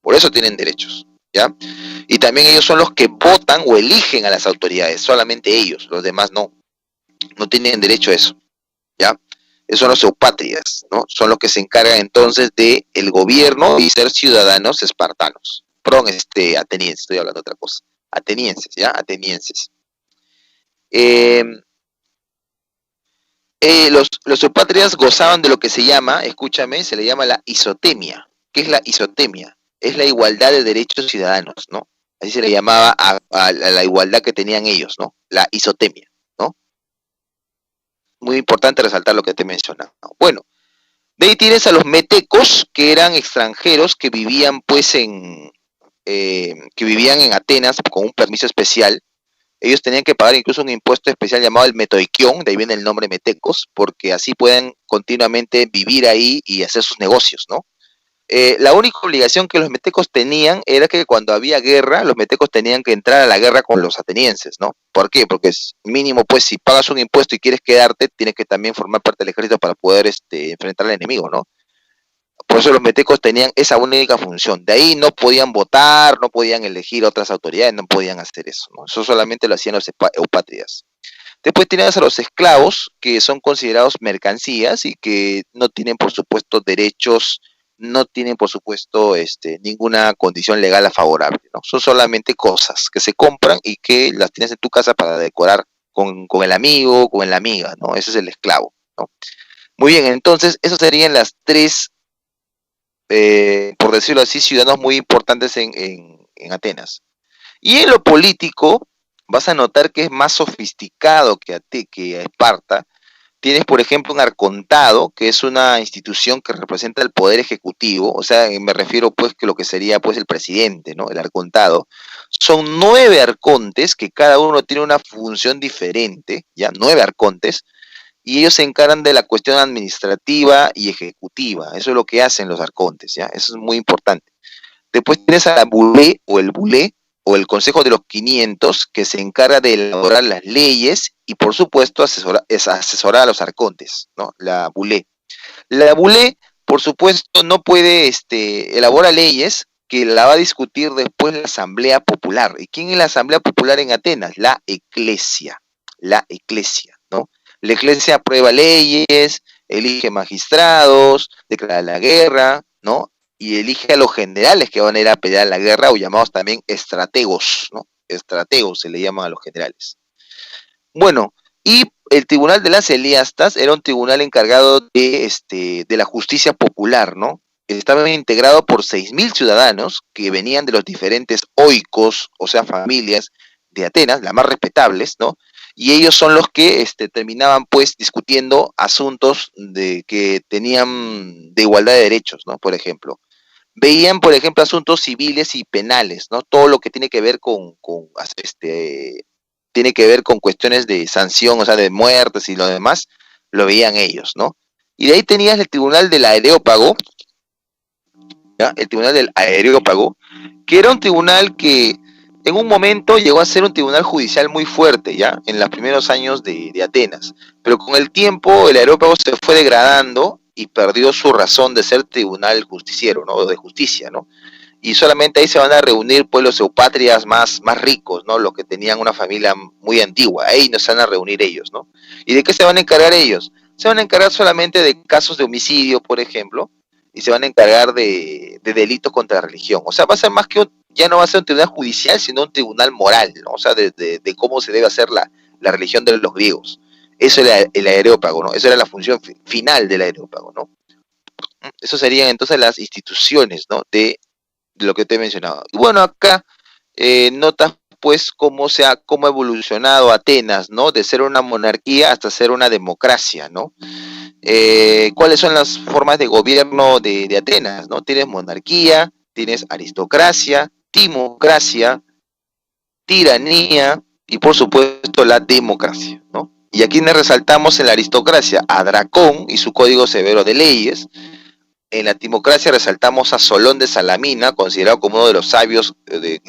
Por eso tienen derechos, ¿ya? Y también ellos son los que votan o eligen a las autoridades, solamente ellos, los demás no. No tienen derecho a eso, ¿ya? Esos son los eupátridas, ¿no? Son los que se encargan entonces de el gobierno y ser ciudadanos espartanos. Perdón, atenienses, estoy hablando de otra cosa. Atenienses, ¿ya? Atenienses. Eh, los eupátridas gozaban de lo que se llama, escúchame, se le llama la isotemia. ¿Qué es la isotemia? Es la igualdad de derechos ciudadanos, ¿no? Así se le llamaba a la igualdad que tenían ellos, ¿no? La isotemia, ¿no? Muy importante resaltar lo que te he mencionado. Bueno, de ahí tienes a los metecos, que eran extranjeros que vivían pues que vivían en Atenas con un permiso especial. Ellos tenían que pagar incluso un impuesto especial llamado el metoikion, de ahí viene el nombre metecos, porque así pueden continuamente vivir ahí y hacer sus negocios, ¿no? La única obligación que los metecos tenían era que cuando había guerra, los metecos tenían que entrar a la guerra con los atenienses, ¿no? ¿Por qué? Porque es mínimo, pues, si pagas un impuesto y quieres quedarte, tienes que también formar parte del ejército para poder enfrentar al enemigo, ¿no? Por eso los metecos tenían esa única función. De ahí no podían votar, no podían elegir otras autoridades, no podían hacer eso, ¿no? Eso solamente lo hacían los eupátridas. Después tienes a los esclavos, que son considerados mercancías y que no tienen, por supuesto, derechos, no tienen, por supuesto, ninguna condición legal favorable, ¿no? Son solamente cosas que se compran y que las tienes en tu casa para decorar con el amigo, con la amiga, ¿no? Ese es el esclavo, ¿no? Muy bien, entonces, esas serían las tres, por decirlo así, ciudadanos muy importantes en Atenas. Y en lo político, vas a notar que es más sofisticado que a Esparta. Tienes, por ejemplo, un arcontado, que es una institución que representa el poder ejecutivo, o sea, me refiero pues que lo que sería pues el presidente, ¿no? El arcontado. Son 9 arcontes que cada uno tiene una función diferente, ya, 9 arcontes, y ellos se encargan de la cuestión administrativa y ejecutiva. Eso es lo que hacen los arcontes, ¿ya? Eso es muy importante. Después tienes a la bulé o el bulé o el Consejo de los 500 que se encarga de elaborar las leyes y por supuesto asesorar a los arcontes, ¿no? La bulé. La bulé, por supuesto, no puede elaborar leyes que la va a discutir después la Asamblea Popular. ¿Y quién es la Asamblea Popular en Atenas? La Eclesia. La Eclesia, ¿no? La Eclesia aprueba leyes, elige magistrados, declara la guerra, ¿no? Y elige a los generales que van a ir a pelear la guerra, o llamados también estrategos, ¿no? Estrategos se le llaman a los generales. Bueno, y el Tribunal de las Eliastas era un tribunal encargado de la justicia popular, ¿no? Estaba integrado por 6.000 ciudadanos que venían de los diferentes oikos, o sea, familias de Atenas, las más respetables, ¿no? Y ellos son los que terminaban pues discutiendo asuntos que tenían de igualdad de derechos, ¿no? Por ejemplo, veían, por ejemplo, asuntos civiles y penales, ¿no? Todo lo que tiene que ver tiene que ver con cuestiones de sanción, o sea, de muertes y lo demás, lo veían ellos, ¿no? Y de ahí tenías el Tribunal del Areópago, ¿ya? El Tribunal del Areópago, que era un tribunal que en un momento llegó a ser un tribunal judicial muy fuerte, ¿ya? En los primeros años de Atenas. Pero con el tiempo el Areópago se fue degradando y perdió su razón de ser tribunal justiciero, ¿no? De justicia, ¿no? Y solamente ahí se van a reunir pues los eupátridas más ricos, ¿no? Los que tenían una familia muy antigua, ahí no se van a reunir ellos, ¿no? ¿Y de qué se van a encargar ellos? Se van a encargar solamente de casos de homicidio, por ejemplo, y se van a encargar de delitos contra la religión. O sea, va a ser más que ya no va a ser un tribunal judicial, sino un tribunal moral, ¿no? O sea, de cómo se debe hacer la religión de los griegos. Eso era el areópago, ¿no? Eso era la función final del areópago, ¿no? Eso serían entonces las instituciones, ¿no? De lo que te he mencionado. Y bueno, acá notas pues cómo ha evolucionado Atenas, ¿no? De ser una monarquía hasta ser una democracia, ¿no? ¿Cuáles son las formas de gobierno de Atenas, ¿no? Tienes monarquía, tienes aristocracia, timocracia, tiranía y por supuesto la democracia, ¿no? Y aquí nos resaltamos en la aristocracia a Dracón y su código severo de leyes. En la timocracia resaltamos a Solón de Salamina, considerado como uno de los sabios de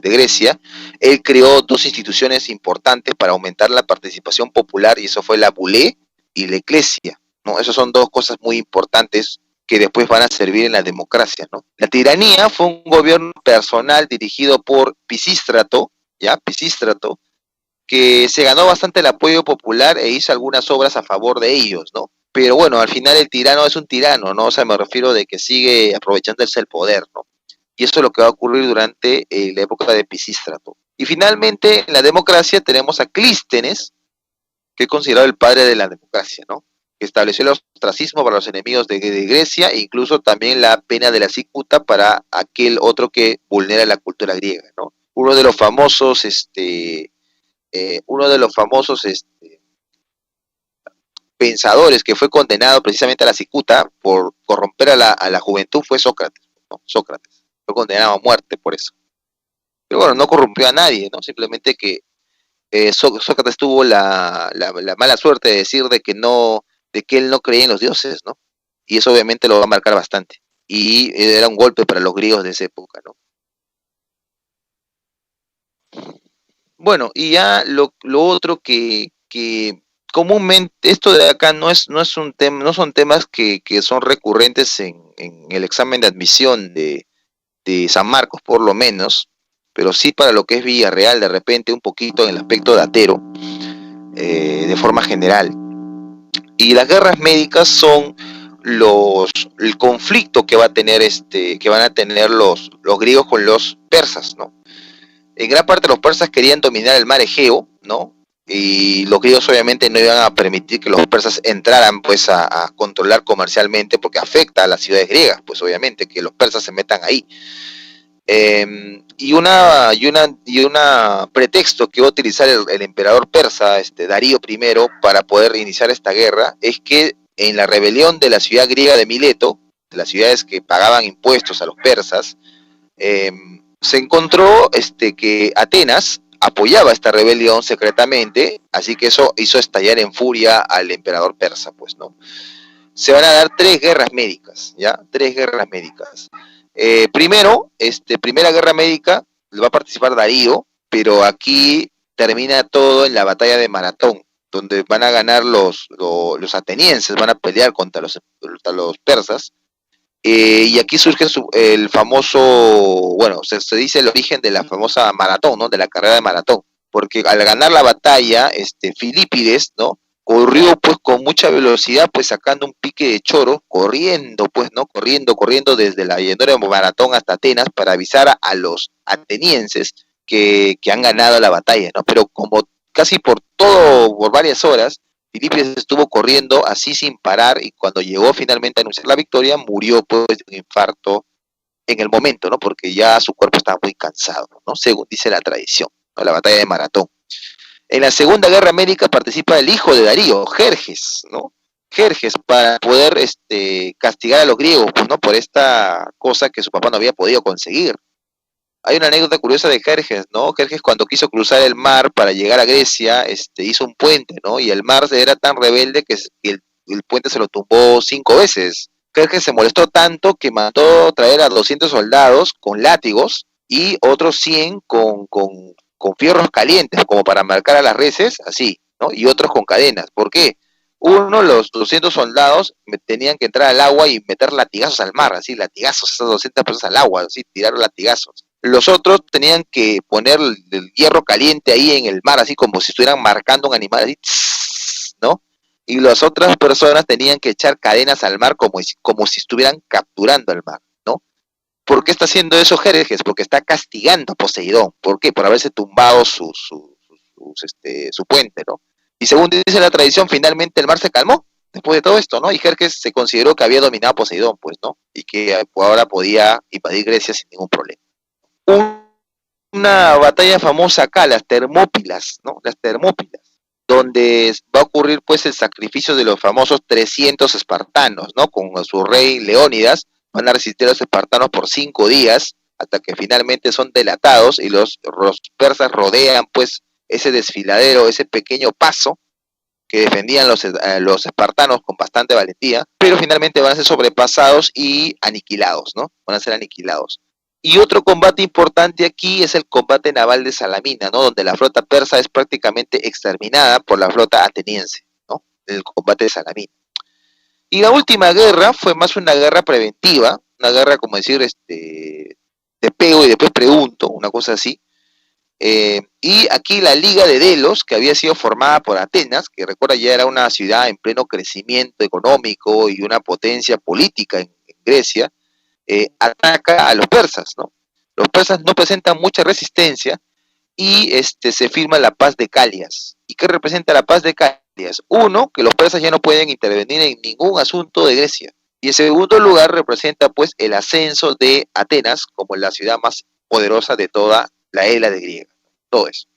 Grecia. Él creó dos instituciones importantes para aumentar la participación popular, y eso fue la bulé y la eclesia, ¿no? Esas son dos cosas muy importantes que después van a servir en la democracia, ¿no? La tiranía fue un gobierno personal dirigido por Pisístrato, ¿ya? Pisístrato, que se ganó bastante el apoyo popular e hizo algunas obras a favor de ellos, ¿no? Pero bueno, al final el tirano es un tirano, ¿no? O sea, me refiero de que sigue aprovechándose el poder, ¿no? Y eso es lo que va a ocurrir durante la época de Pisístrato. Y finalmente, en la democracia tenemos a Clístenes, que es considerado el padre de la democracia, ¿no? Que estableció el ostracismo para los enemigos de Grecia e incluso también la pena de la cicuta para aquel otro que vulnera la cultura griega, ¿no? Uno de los famosos pensadores que fue condenado precisamente a la cicuta por corromper a la juventud fue Sócrates, ¿no? Sócrates fue condenado a muerte por eso. Pero bueno, no corrompió a nadie, ¿no? Simplemente que Sócrates tuvo la mala suerte de decir de que él no creía en los dioses, ¿no? Y eso obviamente lo va a marcar bastante. Y era un golpe para los griegos de esa época, ¿no? Bueno, y ya lo otro que comúnmente esto de acá no es un tema, no son temas que son recurrentes en el examen de admisión de San Marcos, por lo menos, pero sí para lo que es Villarreal, de repente un poquito en el aspecto datero, de forma general. Y las guerras médicas son el conflicto que va a tener que van a tener los griegos con los persas, ¿no? En gran parte los persas querían dominar el mar Egeo, ¿no? Y los griegos obviamente no iban a permitir que los persas entraran pues a controlar comercialmente porque afecta a las ciudades griegas, pues obviamente que los persas se metan ahí. Y una pretexto que va a utilizar el emperador persa, Darío I, para poder iniciar esta guerra, es que en la rebelión de la ciudad griega de Mileto, de las ciudades que pagaban impuestos a los persas, se encontró que Atenas apoyaba esta rebelión secretamente, así que eso hizo estallar en furia al emperador persa, pues, ¿no? Se van a dar tres guerras médicas, ¿ya? Tres guerras médicas. Primero, primera guerra médica, va a participar Darío, pero aquí termina todo en la batalla de Maratón, donde van a ganar los atenienses, van a pelear contra los persas, y aquí surge el famoso, bueno, se dice el origen de la famosa maratón, ¿no? De la carrera de maratón, porque al ganar la batalla, Filipides, ¿no? Corrió pues con mucha velocidad, pues sacando un pique de choro, corriendo, pues, ¿no? Corriendo desde la llanura de Maratón hasta Atenas para avisar a los atenienses que han ganado la batalla, ¿no? Pero como casi por varias horas, Filipides estuvo corriendo así sin parar y cuando llegó finalmente a anunciar la victoria, murió pues de un infarto en el momento, ¿no? Porque ya su cuerpo estaba muy cansado, ¿no? Según dice la tradición, ¿no? La batalla de Maratón. En la Segunda Guerra Médica participa el hijo de Darío, Jerjes, ¿no? Jerjes, para poder castigar a los griegos, pues, ¿no? Por esta cosa que su papá no había podido conseguir. Hay una anécdota curiosa de Jerjes, ¿no? Jerjes cuando quiso cruzar el mar para llegar a Grecia, hizo un puente, ¿no? Y el mar era tan rebelde que el puente se lo tumbó 5 veces. Jerjes se molestó tanto que mandó traer a 200 soldados con látigos y otros 100 con fierros calientes, como para marcar a las reses, así, ¿no? Y otros con cadenas. ¿Por qué? Uno, los 200 soldados tenían que entrar al agua y meter latigazos al mar, así, latigazos, esas 200 personas al agua, así, tirar latigazos. Los otros tenían que poner el hierro caliente ahí en el mar, así como si estuvieran marcando un animal, así, ¿no? Y las otras personas tenían que echar cadenas al mar como si estuvieran capturando al mar, ¿no? ¿Por qué está haciendo eso Jerjes? Porque está castigando a Poseidón. ¿Por qué? Por haberse tumbado su puente, ¿no? Y según dice la tradición, finalmente el mar se calmó después de todo esto, ¿no? Y Jerjes se consideró que había dominado a Poseidón, pues, ¿no? Y que ahora podía invadir Grecia sin ningún problema. Una batalla famosa acá, las Termópilas, ¿no? Las Termópilas, donde va a ocurrir pues el sacrificio de los famosos 300 espartanos, ¿no? Con su rey Leónidas, van a resistir a los espartanos por 5 días, hasta que finalmente son delatados y los persas rodean pues ese desfiladero, ese pequeño paso que defendían los espartanos con bastante valentía, pero finalmente van a ser sobrepasados y aniquilados, ¿no? Van a ser aniquilados. Y otro combate importante aquí es el combate naval de Salamina, ¿no? Donde la flota persa es prácticamente exterminada por la flota ateniense, ¿no? El combate de Salamina. Y la última guerra fue más una guerra preventiva, una guerra, como decir, te pego y después pregunto, una cosa así. Y aquí la Liga de Delos, que había sido formada por Atenas, que recuerda ya era una ciudad en pleno crecimiento económico y una potencia política en Grecia, ataca a los persas, ¿no? Los persas no presentan mucha resistencia y se firma la paz de Calias. ¿Y qué representa la paz de Calias? Uno, que los persas ya no pueden intervenir en ningún asunto de Grecia. Y en segundo lugar representa pues el ascenso de Atenas como la ciudad más poderosa de toda la Hélade griega. Todo eso.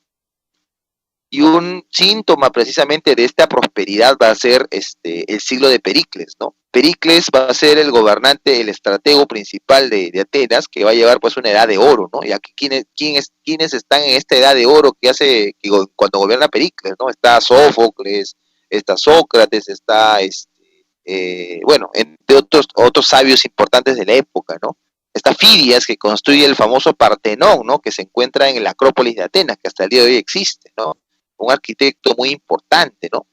Y un síntoma precisamente de esta prosperidad va a ser el siglo de Pericles, ¿no? Pericles va a ser el gobernante, el estratego principal de Atenas, que va a llevar pues una edad de oro, ¿no? Y aquí ¿quiénes están en esta edad de oro que hace cuando gobierna Pericles, ¿no? Está Sófocles, está Sócrates, está bueno, entre otros sabios importantes de la época, ¿no? Está Fidias, que construye el famoso Partenón, ¿no? Que se encuentra en la Acrópolis de Atenas, que hasta el día de hoy existe, ¿no? Un arquitecto muy importante, ¿no?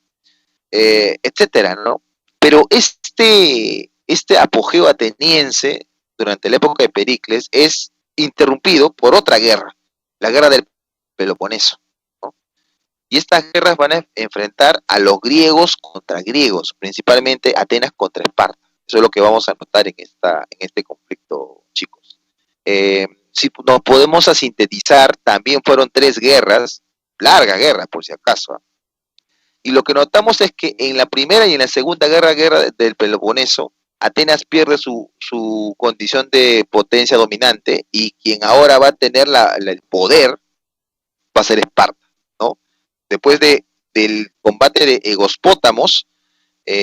etcétera, ¿no? Pero este apogeo ateniense durante la época de Pericles es interrumpido por otra guerra, la guerra del Peloponeso, ¿no? Y estas guerras van a enfrentar a los griegos contra griegos, principalmente Atenas contra Esparta. Eso es lo que vamos a notar en este conflicto, chicos. Si nos podemos a sintetizar, también fueron tres guerras, larga guerra por si acaso, ¿eh? Y lo que notamos es que en la primera y en la segunda guerra del Peloponeso, Atenas pierde su condición de potencia dominante y quien ahora va a tener el poder va a ser Esparta, ¿no? Después del combate de Egospótamos,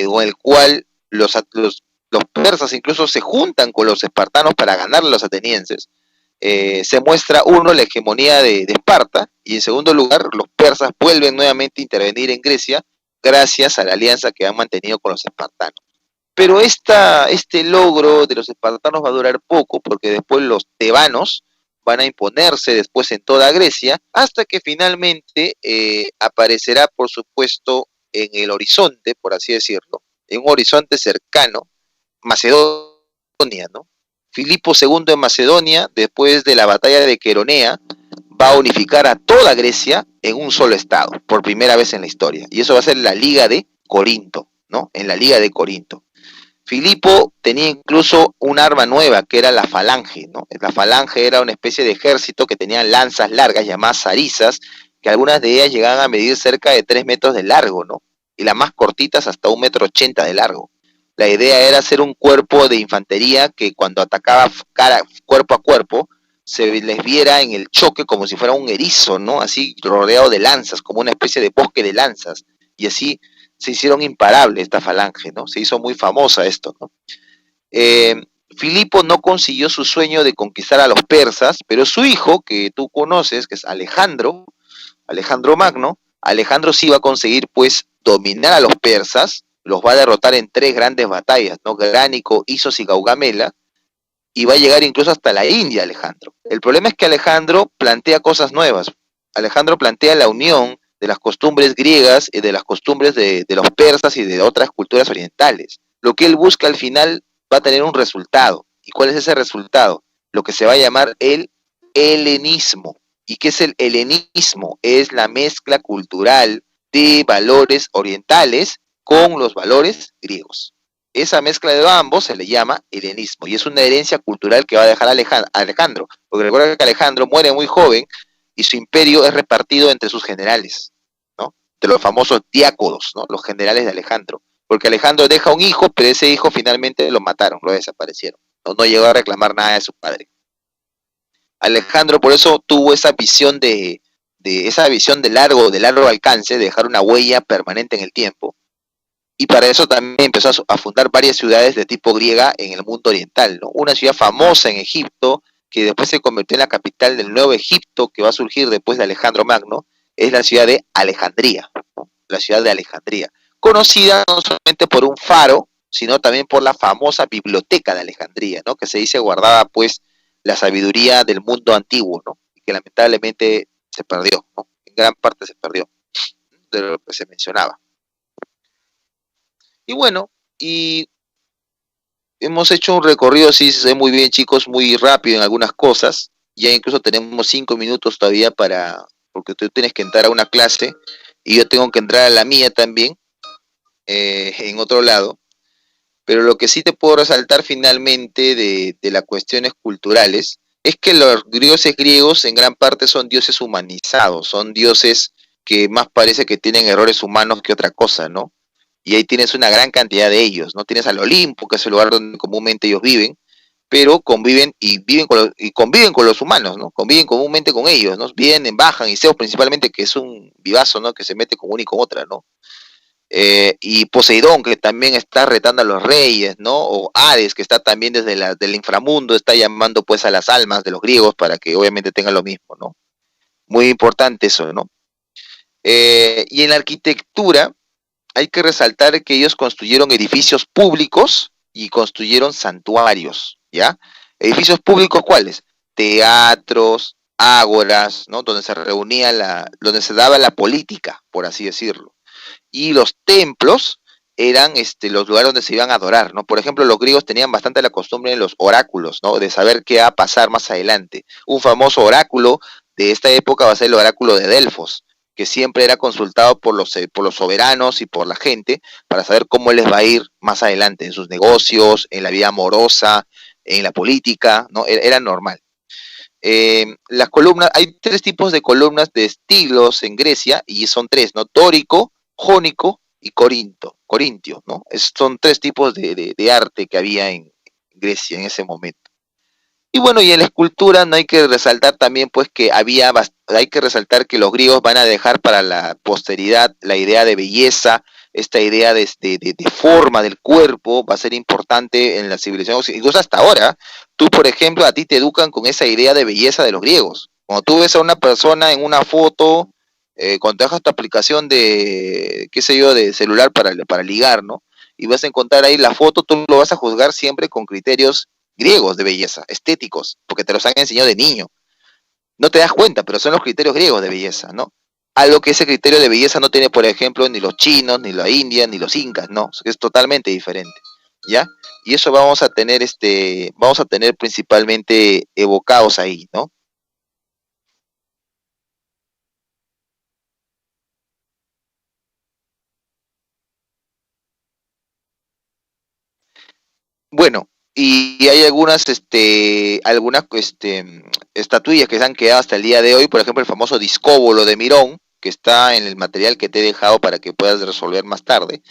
con el cual los persas incluso se juntan con los espartanos para ganarle a los atenienses, se muestra uno la hegemonía de Esparta y en segundo lugar los persas vuelven nuevamente a intervenir en Grecia gracias a la alianza que han mantenido con los espartanos. Pero este logro de los espartanos va a durar poco porque después los tebanos van a imponerse después en toda Grecia hasta que finalmente aparecerá, por supuesto, en el horizonte, por así decirlo, en un horizonte cercano, Macedonia, ¿no? Filipo II de Macedonia, después de la batalla de Queronea, va a unificar a toda Grecia en un solo estado, por primera vez en la historia. Y eso va a ser la Liga de Corinto, ¿no? En la Liga de Corinto. Filipo tenía incluso un arma nueva, que era la falange, ¿no? La falange era una especie de ejército que tenía lanzas largas llamadas zarizas, que algunas de ellas llegaban a medir cerca de 3 metros de largo, ¿no? Y las más cortitas hasta 1,80 m de largo. La idea era hacer un cuerpo de infantería que cuando atacaba cuerpo a cuerpo, se les viera en el choque como si fuera un erizo, ¿no? Así rodeado de lanzas, como una especie de bosque de lanzas. Y así se hicieron imparables esta falange, ¿no? Se hizo muy famosa esto, ¿no? Filipo no consiguió su sueño de conquistar a los persas, pero su hijo, que tú conoces, que es Alejandro Magno, Alejandro sí va a conseguir, pues, dominar a los persas, los va a derrotar en 3 grandes batallas, ¿no? Gránico, Isos y Gaugamela, y va a llegar incluso hasta la India, Alejandro. El problema es que Alejandro plantea cosas nuevas. Alejandro plantea la unión de las costumbres griegas y de las costumbres de los persas y de otras culturas orientales. Lo que él busca al final va a tener un resultado. ¿Y cuál es ese resultado? Lo que se va a llamar el helenismo. ¿Y qué es el helenismo? Es la mezcla cultural de valores orientales con los valores griegos. Esa mezcla de ambos se le llama helenismo y es una herencia cultural que va a dejar Alejandro, porque recuerda que Alejandro muere muy joven y su imperio es repartido entre sus generales, ¿no? De los famosos diáconos, ¿no? Los generales de Alejandro, porque Alejandro deja un hijo, pero ese hijo finalmente lo mataron, lo desaparecieron, no llegó a reclamar nada de su padre. Alejandro por eso tuvo esa visión de largo alcance, de dejar una huella permanente en el tiempo. Y para eso también empezó a fundar varias ciudades de tipo griega en el mundo oriental, ¿no? Una ciudad famosa en Egipto, que después se convirtió en la capital del nuevo Egipto, que va a surgir después de Alejandro Magno, es la ciudad de Alejandría, ¿no? La ciudad de Alejandría, conocida no solamente por un faro, sino también por la famosa biblioteca de Alejandría, ¿no? Que se dice guardaba, pues, la sabiduría del mundo antiguo, ¿no? Y que lamentablemente se perdió, ¿no? En gran parte se perdió de lo que se mencionaba. Y bueno, y hemos hecho un recorrido, sí, sé muy bien, chicos, muy rápido en algunas cosas. Ya incluso tenemos 5 minutos todavía porque tú tienes que entrar a una clase y yo tengo que entrar a la mía también, en otro lado. Pero lo que sí te puedo resaltar finalmente de las cuestiones culturales es que los dioses griegos en gran parte son dioses humanizados, son dioses que más parece que tienen errores humanos que otra cosa, ¿no? Y ahí tienes una gran cantidad de ellos, ¿no? Tienes al Olimpo, que es el lugar donde comúnmente ellos viven, pero conviven con los humanos, ¿no? Conviven comúnmente con ellos, ¿no? Vienen, bajan, y Zeus principalmente, que es un vivazo, ¿no? Que se mete con una y con otra, ¿no? Y Poseidón, que también está retando a los reyes, ¿no? O Hades, que está también del inframundo, está llamando pues a las almas de los griegos para que obviamente tengan lo mismo, ¿no? Muy importante eso, ¿no? Y en la arquitectura, hay que resaltar que ellos construyeron edificios públicos y construyeron santuarios, ¿ya? Edificios públicos, ¿cuáles? Teatros, ágoras, ¿no? Donde se reunía donde se daba la política, por así decirlo. y los templos eran los lugares donde se iban a adorar, ¿no? Por ejemplo, los griegos tenían bastante la costumbre de los oráculos, ¿no? De saber qué va a pasar más adelante. Un famoso oráculo de esta época va a ser el oráculo de Delfos, que siempre era consultado por los soberanos y por la gente para saber cómo les va a ir más adelante en sus negocios, en la vida amorosa, en la política, ¿no? Era normal. Las columnas, hay tres tipos de columnas de estilos en Grecia y son tres, ¿no? Dórico, jónico y corintio, ¿no? Son tres tipos de arte que había en Grecia en ese momento. Y bueno, y en la escultura no hay que resaltar también pues que hay que resaltar que los griegos van a dejar para la posteridad la idea de belleza, esta idea de forma del cuerpo va a ser importante en la civilización, incluso hasta ahora. Tú, por ejemplo, a ti te educan con esa idea de belleza de los griegos. Cuando tú ves a una persona en una foto, cuando te bajas tu aplicación de, qué sé yo, de celular para ligar, ¿no? Y vas a encontrar ahí la foto, tú lo vas a juzgar siempre con criterios griegos de belleza, estéticos, porque te los han enseñado de niño. No te das cuenta, pero son los criterios griegos de belleza, ¿no? Algo que ese criterio de belleza no tiene, por ejemplo, ni los chinos, ni la India, ni los incas, no, es totalmente diferente, ¿ya? Y eso vamos a tener principalmente evocados ahí, ¿no? Bueno, y hay algunas estatuillas que se han quedado hasta el día de hoy, por ejemplo, el famoso discóbolo de Mirón, que está en el material que te he dejado para que puedas resolver más tarde,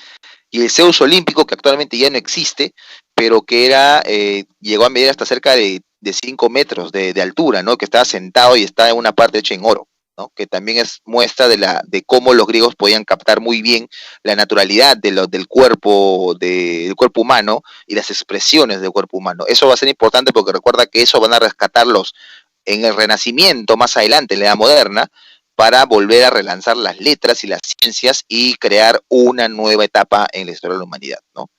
y el Zeus olímpico, que actualmente ya no existe, pero que llegó a medir hasta cerca de 5 metros de altura, ¿no? Que estaba sentado y está en una parte hecha en oro, ¿no? Que también es muestra de cómo los griegos podían captar muy bien la naturalidad del cuerpo humano y las expresiones del cuerpo humano. Eso va a ser importante porque recuerda que eso van a rescatarlos en el Renacimiento más adelante, en la Edad Moderna, para volver a relanzar las letras y las ciencias y crear una nueva etapa en la historia de la humanidad, ¿no?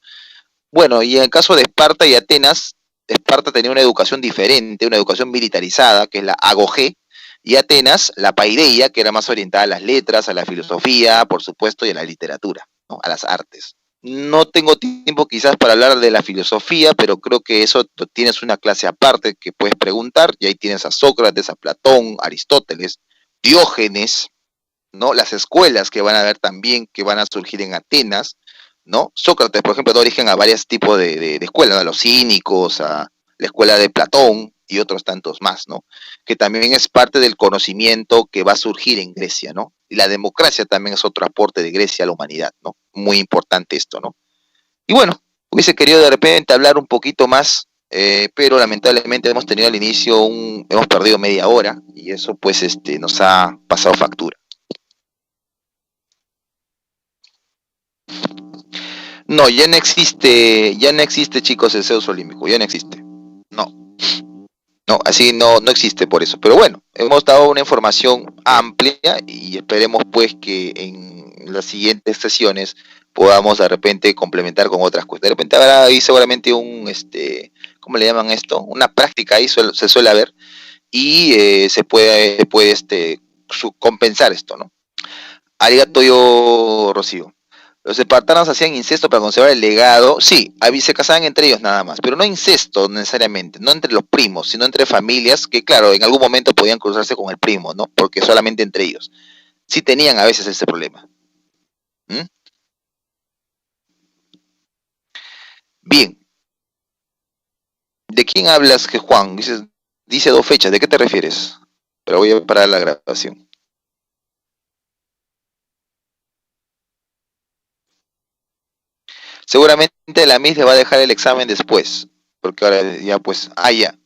Bueno, y en el caso de Esparta y Atenas, Esparta tenía una educación diferente, una educación militarizada, que es la agogé, y Atenas, la paideia, que era más orientada a las letras, a la filosofía, por supuesto, y a la literatura, ¿no? A las artes. No tengo tiempo quizás para hablar de la filosofía, pero creo que eso tienes una clase aparte que puedes preguntar, y ahí tienes a Sócrates, a Platón, a Aristóteles, Diógenes, ¿no? Las escuelas que van a haber también, que van a surgir en Atenas, ¿no? Sócrates, por ejemplo, da origen a varios tipos de escuelas, ¿no? A los cínicos, a la escuela de Platón y otros tantos más, ¿no? Que también es parte del conocimiento que va a surgir en Grecia, ¿no? Y la democracia también es otro aporte de Grecia a la humanidad, ¿no? Muy importante esto, ¿no? Y bueno, hubiese querido de repente hablar un poquito más, pero lamentablemente hemos tenido al inicio hemos perdido media hora y eso pues nos ha pasado factura. No, ya no existe, chicos, el Zeus olímpico, ya no existe. No, no, así no existe por eso. Pero bueno, hemos dado una información amplia y esperemos pues que en las siguientes sesiones podamos de repente complementar con otras cosas. De repente habrá ahí seguramente ¿cómo le llaman esto? Una práctica ahí se suele haber y se puede compensar esto, ¿no? Arigato yo, Rocío. Los espartanos hacían incesto para conservar el legado. Sí, se casaban entre ellos nada más, pero no incesto necesariamente, no entre los primos, sino entre familias que, claro, en algún momento podían cruzarse con el primo, ¿no? Porque solamente entre ellos. Sí tenían a veces ese problema. ¿Mm? Bien, ¿de quién hablas, que Juan? Dice 2 fechas, ¿de qué te refieres? Pero voy a parar la grabación. Seguramente la Miss le va a dejar el examen después, porque ahora ya pues, ya.